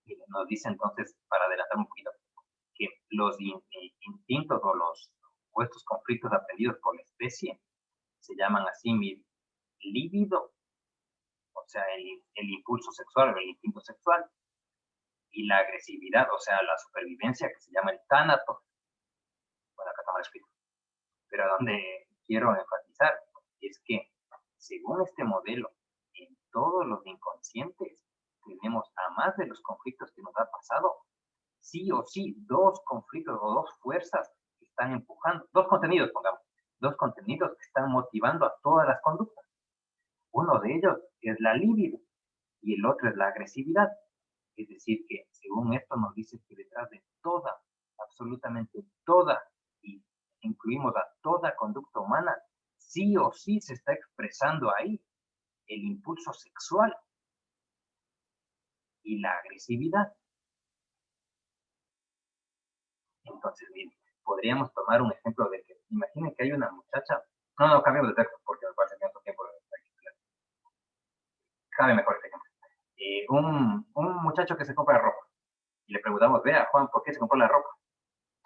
Y nos dice entonces, para adelantar un poquito, que los instintos o estos conflictos aprendidos por la especie se llaman así líbido, o sea, el impulso sexual o el instinto sexual, y la agresividad, o sea, la supervivencia, que se llama el tánatos. Bueno, acá está mal escrito. Pero donde quiero enfatizar es que, según este modelo, en todos los inconscientes tenemos, a más de los conflictos que nos ha pasado, sí o sí, dos conflictos o dos fuerzas que están empujando, dos contenidos, pongamos, dos contenidos que están motivando a todas las conductas. Uno de ellos es la libido y el otro es la agresividad. Es decir, que según esto nos dice que detrás de toda, absolutamente toda, y incluimos a toda conducta humana, sí o sí se está expresando ahí el impulso sexual y la agresividad. Entonces, bien, podríamos tomar un ejemplo de que, imaginen que hay una muchacha, no, cambiamos de texto porque me parece que en otro tiempo cabe mejor este ejemplo. Un muchacho que se compra ropa y le preguntamos, vea, Juan, ¿por qué se compró la ropa?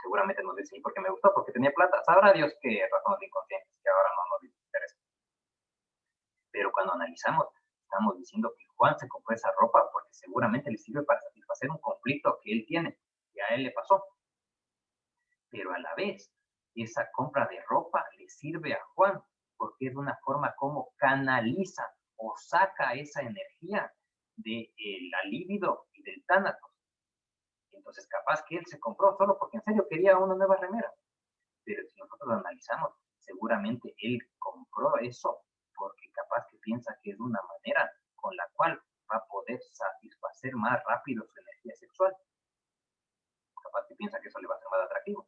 Seguramente nos dice, porque me gustó, porque tenía plata. Sabrá Dios qué razones inconscientes que ahora no nos interesa. Pero cuando analizamos, estamos diciendo que Juan se compró esa ropa porque seguramente le sirve para satisfacer un conflicto que él tiene, que a él le pasó. Pero a la vez, esa compra de ropa le sirve a Juan porque es una forma como canaliza o saca esa energía de la libido y del tánatos. Entonces, capaz que él se compró solo porque en serio quería una nueva remera. Pero si nosotros lo analizamos, seguramente él compró eso porque capaz que piensa que es una manera con la cual más rápido su energía sexual. Capaz que piensa que eso le va a ser más atractivo.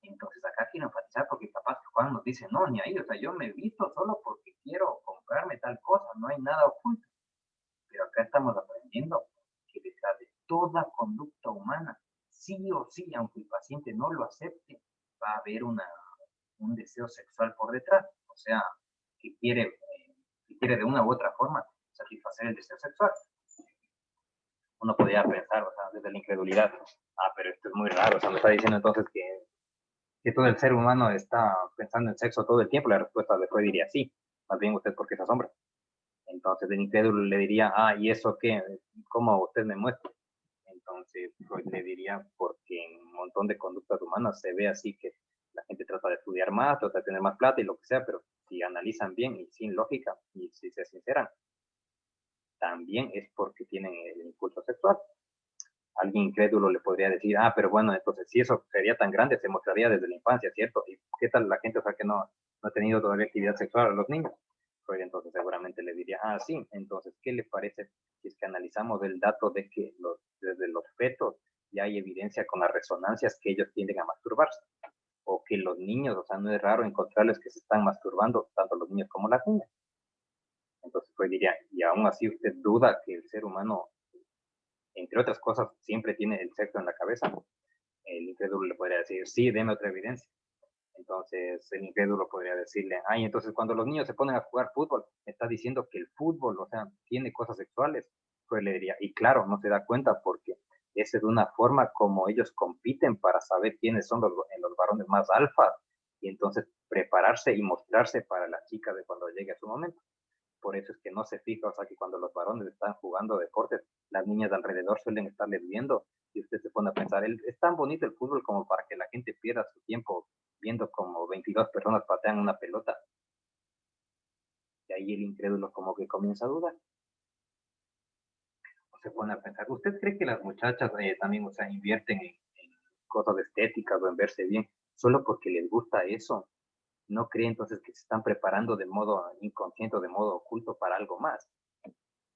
Entonces acá quiero enfatizar porque capaz que Juan nos dice, no, ni ahí, o sea, yo me he visto solo porque quiero comprarme tal cosa, no hay nada oculto. Pero acá estamos aprendiendo que detrás de toda conducta humana, sí o sí, aunque el paciente no lo acepte, va a haber un deseo sexual por detrás. O sea, que quiere de una u otra forma satisfacer el deseo sexual. Uno podría pensar, o sea, desde la incredulidad, pero esto es muy raro, o sea, me está diciendo entonces que todo el ser humano está pensando en sexo todo el tiempo. La respuesta después diría sí, más bien usted porque se asombra. Entonces el incrédulo le diría, ¿y eso qué? ¿Cómo usted me muestra? Entonces Freud le diría, porque en un montón de conductas humanas se ve así que la gente trata de estudiar más, trata de tener más plata y lo que sea, pero si analizan bien y sin lógica y si se sinceran, también es porque tienen el impulso sexual. Alguien incrédulo le podría decir, pero bueno, entonces si eso sería tan grande, se mostraría desde la infancia, ¿cierto? ¿Y qué tal la gente, o sea, que no ha tenido todavía actividad sexual a los niños? Pues entonces seguramente le diría, sí, entonces, ¿qué le parece si es que analizamos el dato de que desde los fetos ya hay evidencia con las resonancias que ellos tienden a masturbarse? O que los niños, o sea, no es raro encontrarles que se están masturbando, tanto los niños como las niñas. Entonces, pues diría, y aún así usted duda que el ser humano, entre otras cosas, siempre tiene el sexo en la cabeza. El incrédulo le podría decir, sí, deme otra evidencia. Entonces el incrédulo podría decirle, entonces cuando los niños se ponen a jugar fútbol, me está diciendo que el fútbol, o sea, tiene cosas sexuales. Pues le diría, y claro, no se da cuenta porque esa es una forma como ellos compiten para saber quiénes son los varones más alfa y entonces prepararse y mostrarse para las chicas de cuando llegue a su momento. Por eso es que no se fija, o sea, que cuando los varones están jugando deportes, las niñas de alrededor suelen estarles viendo y usted se pone a pensar, es tan bonito el fútbol como para que la gente pierda su tiempo viendo como 22 personas patean una pelota. Y ahí el incrédulo como que comienza a dudar. O se pone a pensar, ¿usted cree que las muchachas también, o sea, invierten en cosas estéticas o en verse bien solo porque les gusta eso? ¿No cree entonces que se están preparando de modo inconsciente o de modo oculto para algo más?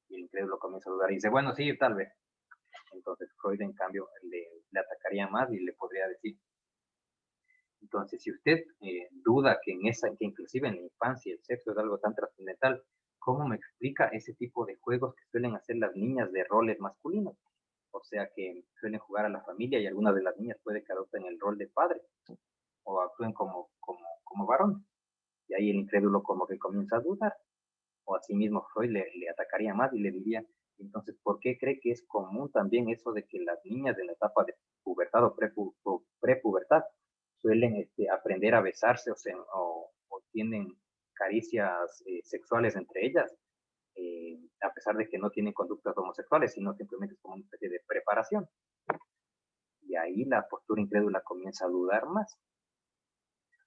Y el incrédulo comienza a dudar y dice, bueno, sí, tal vez. Entonces Freud, en cambio, le atacaría más y le podría decir, entonces, si usted duda que que inclusive en la infancia el sexo es algo tan trascendental, ¿cómo me explica ese tipo de juegos que suelen hacer las niñas de roles masculinos? O sea, que suelen jugar a la familia y algunas de las niñas puede que adopten el rol de padre o actúen como varón. Y ahí el incrédulo como que comienza a dudar. O asimismo Freud le atacaría más y le diría, entonces, ¿por qué cree que es común también eso de que las niñas en la etapa de pubertad o prepubertad suelen aprender a besarse o tienen caricias sexuales entre ellas, a pesar de que no tienen conductas homosexuales, sino simplemente es como una especie de preparación? Y ahí la postura incrédula comienza a dudar más.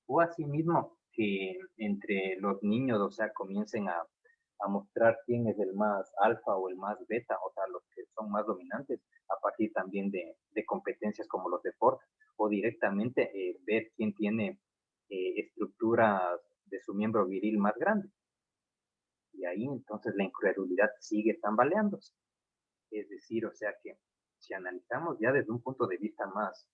O asimismo que entre los niños, o sea, comiencen a mostrar quién es el más alfa o el más beta, o sea, los que son más dominantes, a partir también de competencias como los deportes, o directamente ver quién tiene estructuras de su miembro viril más grande. Y ahí entonces la incredulidad sigue tambaleándose. Es decir, o sea que si analizamos ya desde un punto de vista más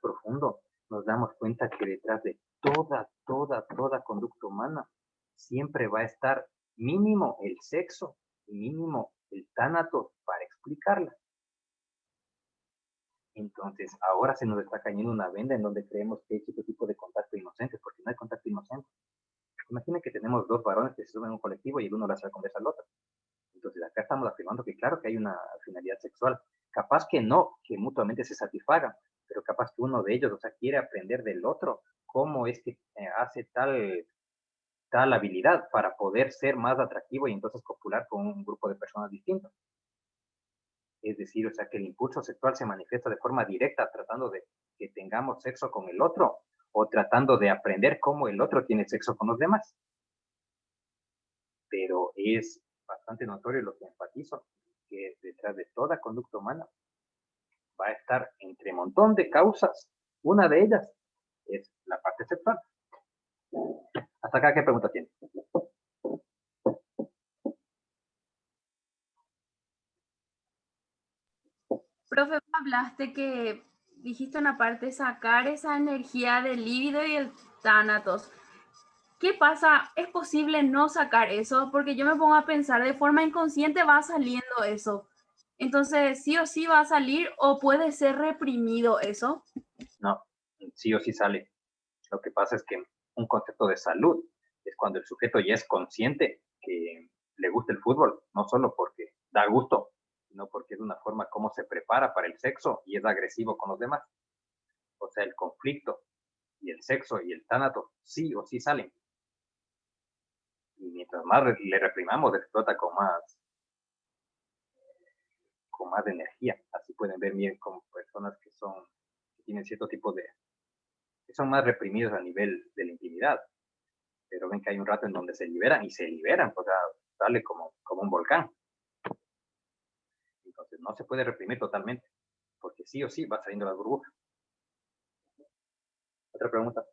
profundo, nos damos cuenta que detrás de toda conducta humana siempre va a estar mínimo el sexo y mínimo el tánatos para explicarla. Entonces, ahora se nos está cayendo una venda en donde creemos que hay cierto tipo de contacto inocente, porque no hay contacto inocente. Imagina que tenemos dos varones que se suben a un colectivo y el uno le hace la conversa al otro. Entonces, acá estamos afirmando que claro que hay una finalidad sexual. Capaz que no, que mutuamente se satisfagan, pero capaz que uno de ellos, o sea, quiere aprender del otro cómo es que hace tal habilidad para poder ser más atractivo y entonces copular con un grupo de personas distintas. Es decir, o sea, que el impulso sexual se manifiesta de forma directa tratando de que tengamos sexo con el otro o tratando de aprender cómo el otro tiene sexo con los demás. Pero es bastante notorio lo que enfatizo, que detrás de toda conducta humana va a estar entre un montón de causas. Una de ellas es la parte sexual. Hasta acá, ¿qué pregunta tiene? Profe, hablaste que dijiste una parte, sacar esa energía del líbido y el tánatos. ¿Qué pasa? ¿Es posible no sacar eso? Porque yo me pongo a pensar, de forma inconsciente va saliendo eso. Entonces, sí o sí va a salir o puede ser reprimido eso. No, sí o sí sale. Lo que pasa es que un concepto de salud es cuando el sujeto ya es consciente que le gusta el fútbol, no solo porque da gusto, sino porque es una forma como se prepara para el sexo y es agresivo con los demás. O sea, el conflicto y el sexo y el tánato sí o sí salen. Y mientras más le reprimamos, explota con más energía. Así pueden ver bien como personas que tienen cierto tipo que son más reprimidos a nivel de la intimidad. Pero ven que hay un rato en donde se liberan y se liberan, pues sale como un volcán. Entonces no se puede reprimir totalmente, porque sí o sí va saliendo la burbuja. Otra pregunta.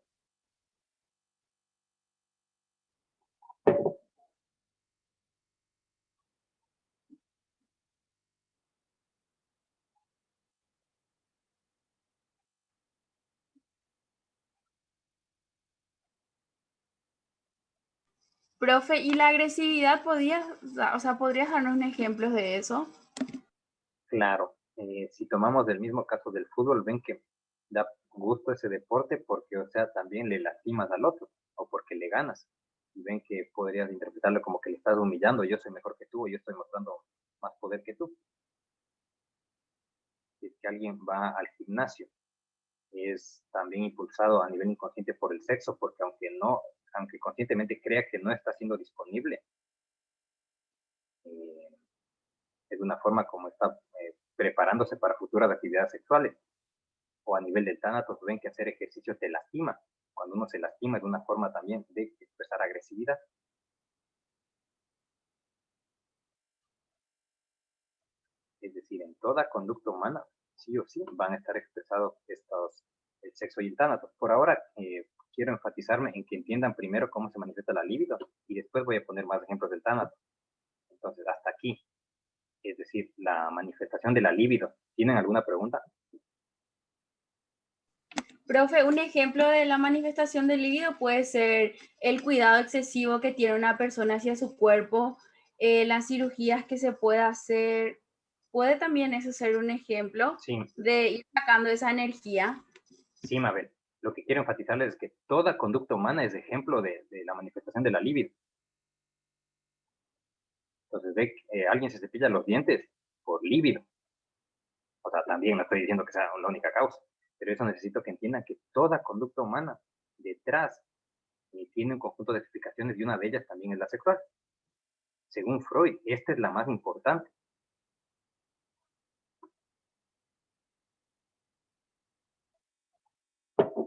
Profe, ¿y la agresividad podrías darnos un ejemplo de eso? Claro, si tomamos del mismo caso del fútbol, ven que da gusto ese deporte porque, o sea, también le lastimas al otro o porque le ganas. Y ven que podrías interpretarlo como que le estás humillando, yo soy mejor que tú, o yo estoy mostrando más poder que tú. Si es que alguien va al gimnasio, es también impulsado a nivel inconsciente por el sexo, porque aunque conscientemente crea que no está siendo disponible, es una forma como está preparándose para futuras actividades sexuales. O a nivel del tánatos, ven que hacer ejercicio te lastima. Cuando uno se lastima es una forma también de expresar agresividad. Es decir, en toda conducta humana, sí o sí, van a estar expresados el sexo y el tánatos. Por ahora, quiero enfatizarme en que entiendan primero cómo se manifiesta la libido y después voy a poner más ejemplos del tánatos. Entonces, hasta aquí, es decir, la manifestación de la libido. ¿Tienen alguna pregunta? Profe, un ejemplo de la manifestación del líbido puede ser el cuidado excesivo que tiene una persona hacia su cuerpo, las cirugías que se puede hacer. ¿Puede también eso ser un ejemplo Sí. de ir sacando esa energía? Sí, Mabel. Lo que quiero enfatizarles es que toda conducta humana es ejemplo de la manifestación de la libido. Entonces, ve que alguien se cepilla los dientes por líbido. O sea, también no estoy diciendo que sea la única causa, pero eso necesito que entiendan que toda conducta humana detrás tiene un conjunto de explicaciones y una de ellas también es la sexual. Según Freud, esta es la más importante.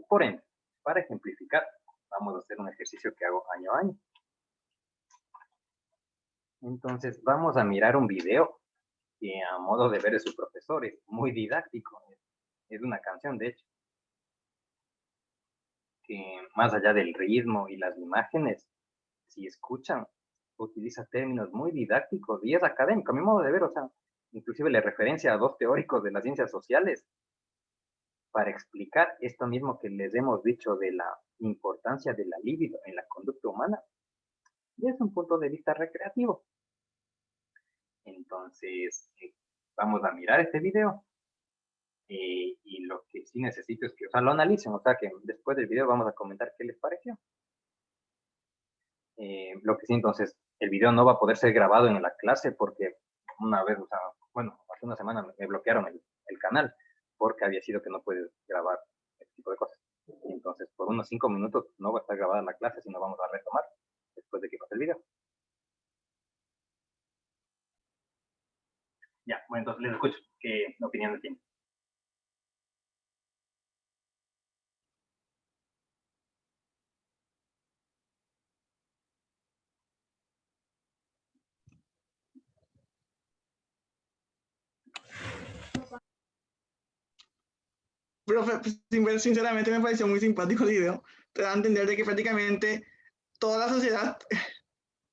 Por ende, para ejemplificar, vamos a hacer un ejercicio que hago año a año. Entonces, vamos a mirar un video que a modo de ver de su profesor es muy didáctico. Es una canción, de hecho, que más allá del ritmo y las imágenes, si escuchan, utiliza términos muy didácticos y es académico, a mi modo de ver, o sea, inclusive le referencia a dos teóricos de las ciencias sociales para explicar esto mismo que les hemos dicho de la importancia de la libido en la conducta humana desde un punto de vista recreativo. Entonces, vamos a mirar este video y lo que sí necesito es que, o sea, lo analicen, o sea, que después del video vamos a comentar qué les pareció. Lo que sí, entonces, el video no va a poder ser grabado en la clase porque una vez, o sea, bueno, hace una semana me bloquearon el canal porque había sido que no puedes grabar este tipo de cosas. Entonces, por unos 5 minutos no va a estar grabada la clase, sino vamos a retomar después de que pase el video. Ya, bueno, entonces les escucho. ¿Qué opinión tienen? Pero sinceramente me pareció muy simpático el video. Te da a entender de que prácticamente toda la sociedad,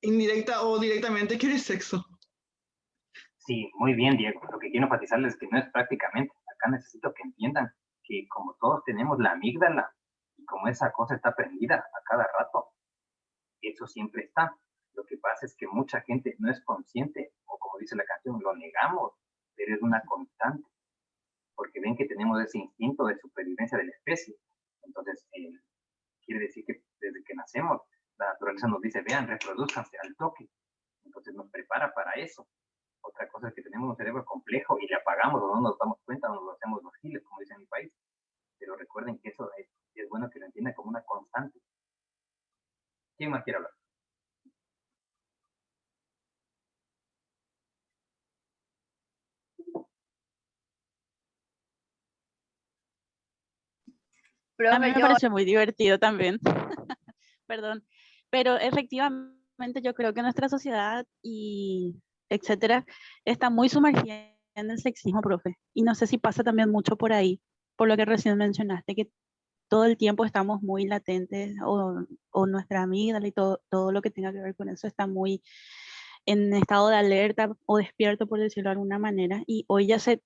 indirecta o directamente, quiere sexo. Sí, muy bien, Diego. Lo que quiero enfatizarles es que no es prácticamente. Acá necesito que entiendan que como todos tenemos la amígdala y como esa cosa está prendida a cada rato, eso siempre está. Lo que pasa es que mucha gente no es consciente, o como dice la canción, lo negamos, pero es una constante, porque ven que tenemos ese instinto de supervivencia de la especie. Entonces, quiere decir que desde que nacemos, la naturaleza nos dice, vean, reproduzcanse al toque. Entonces nos prepara para eso. Otra cosa es que tenemos un cerebro complejo y le apagamos o no nos damos cuenta, o nos lo hacemos los giles, como dice en mi país. Pero recuerden que eso es bueno que lo entiendan como una constante. ¿Quién más quiere hablar? A mí Profe, me yo, pareció muy divertido también, perdón, pero efectivamente yo creo que nuestra sociedad y etcétera está muy sumergida en el sexismo, profe. Y no sé si pasa también mucho por ahí, por lo que recién mencionaste, que todo el tiempo estamos muy latentes o nuestra amígdala y todo lo que tenga que ver con eso está muy en estado de alerta o despierto, por decirlo de alguna manera, y hoy ya se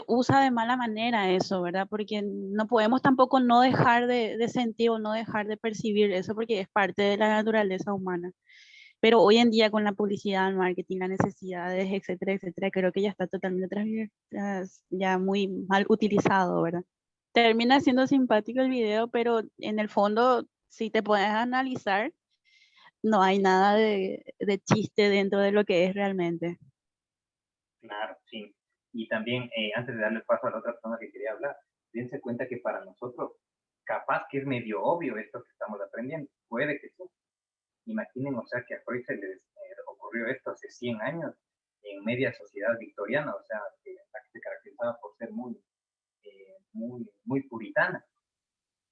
usa de mala manera eso, ¿verdad? Porque no podemos tampoco no dejar de sentir o no dejar de percibir eso porque es parte de la naturaleza humana. Pero hoy en día con la publicidad, el marketing, las necesidades, etcétera, etcétera, creo que ya está totalmente ya muy mal utilizado, ¿verdad? Termina siendo simpático el video, pero en el fondo, si te puedes analizar, no hay nada de chiste dentro de lo que es realmente. Claro, sí. Y también, antes de darle paso a la otra persona que quería hablar, dense cuenta que para nosotros, capaz que es medio obvio esto que estamos aprendiendo. Puede que sí. Imaginen, o sea, que a Freud se les ocurrió esto hace 100 años en media sociedad victoriana, o sea, que se caracterizaba por ser muy puritana.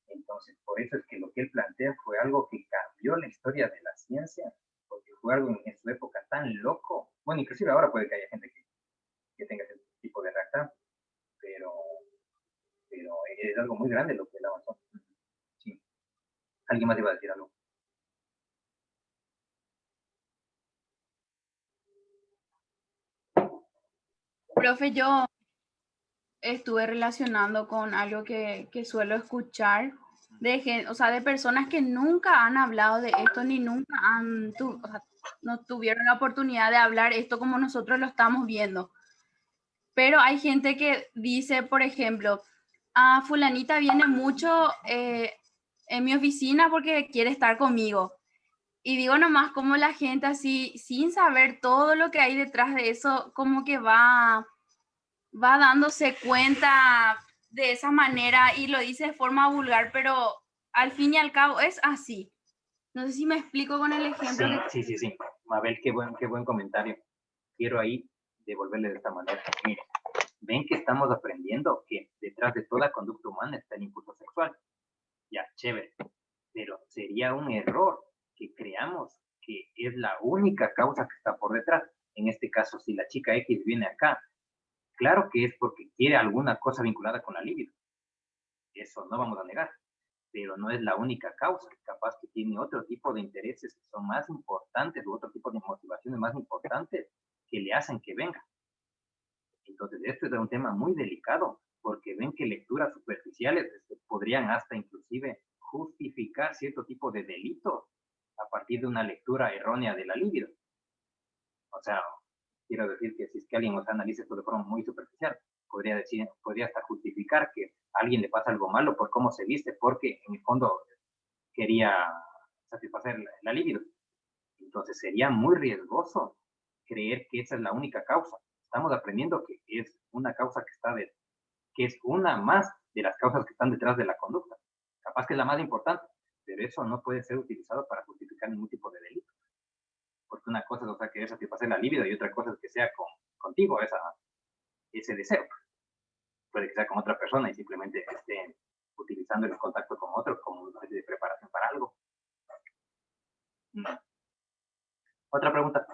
Entonces, por eso es que lo que él plantea fue algo que cambió la historia de la ciencia, porque fue algo en su época tan loco. Bueno, inclusive ahora puede que haya gente que tenga ese tipo de reacción, pero, pero es algo muy grande lo que él avanzó. Sí. ¿Alguien más iba a decir algo? profe, yo estuve relacionando con algo que suelo escuchar o sea, de personas que nunca han hablado de esto ni nunca o sea, no tuvieron la oportunidad de hablar esto como nosotros lo estamos viendo. Pero hay gente que dice, por ejemplo, fulanita viene mucho en mi oficina porque quiere estar conmigo. Y digo nomás como la gente así, sin saber todo lo que hay detrás de eso, como que va dándose cuenta de esa manera y lo dice de forma vulgar, pero al fin y al cabo es así. No sé si me explico con el Sí, ejemplo que... sí. Mabel, qué buen comentario. Quiero ahí devolverle de esta manera. Mire, ven que estamos aprendiendo que detrás de toda conducta humana está el impulso sexual. Ya, chévere. Pero sería un error que creamos que es la única causa que está por detrás. En este caso, si la chica X viene acá, claro que es porque quiere alguna cosa vinculada con la libido. Eso no vamos a negar, pero no es la única causa. Capaz que tiene otro tipo de intereses que son más importantes u otro tipo de motivaciones más importantes que le hacen que venga. Entonces, esto es un tema muy delicado, porque ven que lecturas superficiales podrían hasta inclusive justificar cierto tipo de delitos a partir de una lectura errónea de la libido. O sea, quiero decir que si es que alguien os analiza esto de forma muy superficial, podría hasta justificar que a alguien le pasa algo malo por cómo se viste, porque en el fondo quería satisfacer la libido. Entonces sería muy riesgoso creer que esa es la única causa. Estamos aprendiendo que es una causa que es una más de las causas que están detrás de la conducta. Capaz que es la más importante, pero eso no puede ser utilizado para justificar ningún tipo de delito. Porque una cosa es, o sea, querer satisfacer la libido y otra cosa es que sea contigo ese deseo. Puede que sea con otra persona y simplemente esté utilizando el contacto con otro como una especie de preparación para algo. Otra pregunta.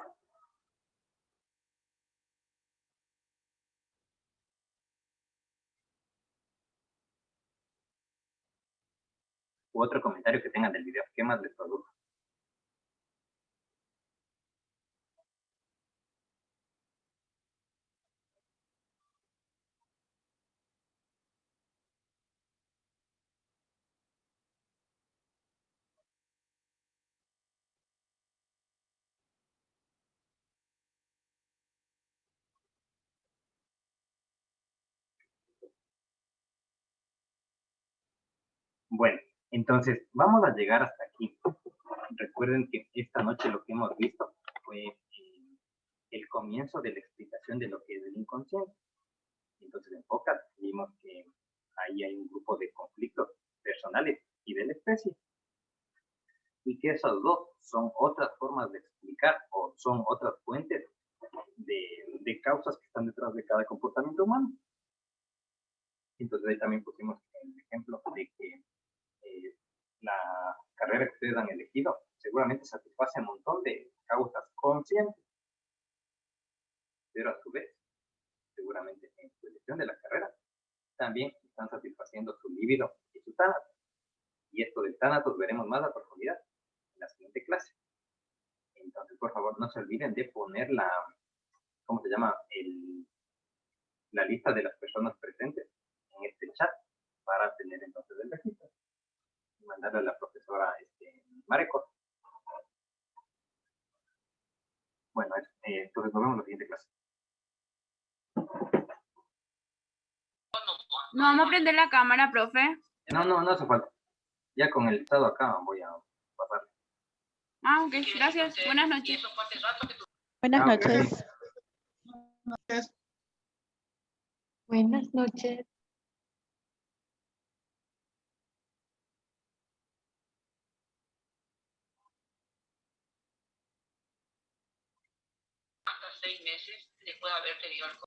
U otro comentario que tengan del video. ¿Qué más les produjo? Bueno, entonces vamos a llegar hasta aquí. Recuerden que esta noche lo que hemos visto fue el comienzo de la explicación de lo que es el inconsciente. Entonces, en pocas vimos que ahí hay un grupo de conflictos personales y de la especie. Y que esos dos son otras formas de explicar o son otras fuentes de causas que están detrás de cada comportamiento humano. Entonces, ahí también pusimos el ejemplo de que la carrera que ustedes han elegido seguramente satisface un montón de causas conscientes, pero a su vez, seguramente en su elección de la carrera, también están satisfaciendo su líbido y su tánatos. Y esto del tánatos veremos más a profundidad en la siguiente clase. Entonces, por favor, no se olviden de poner la, ¿cómo se llama? La lista de las personas presentes en este chat para tener entonces el registro y mandarle a la profesora Mareco. Bueno, entonces nos vemos en la siguiente clase. No vamos a prender la cámara, profe. No hace falta. Ya con el estado acá voy a pasar. Ah, ok, gracias. Buenas noches. Buenas Ah, ok. noches. Buenas noches. Hasta 6 meses después de haber tenido el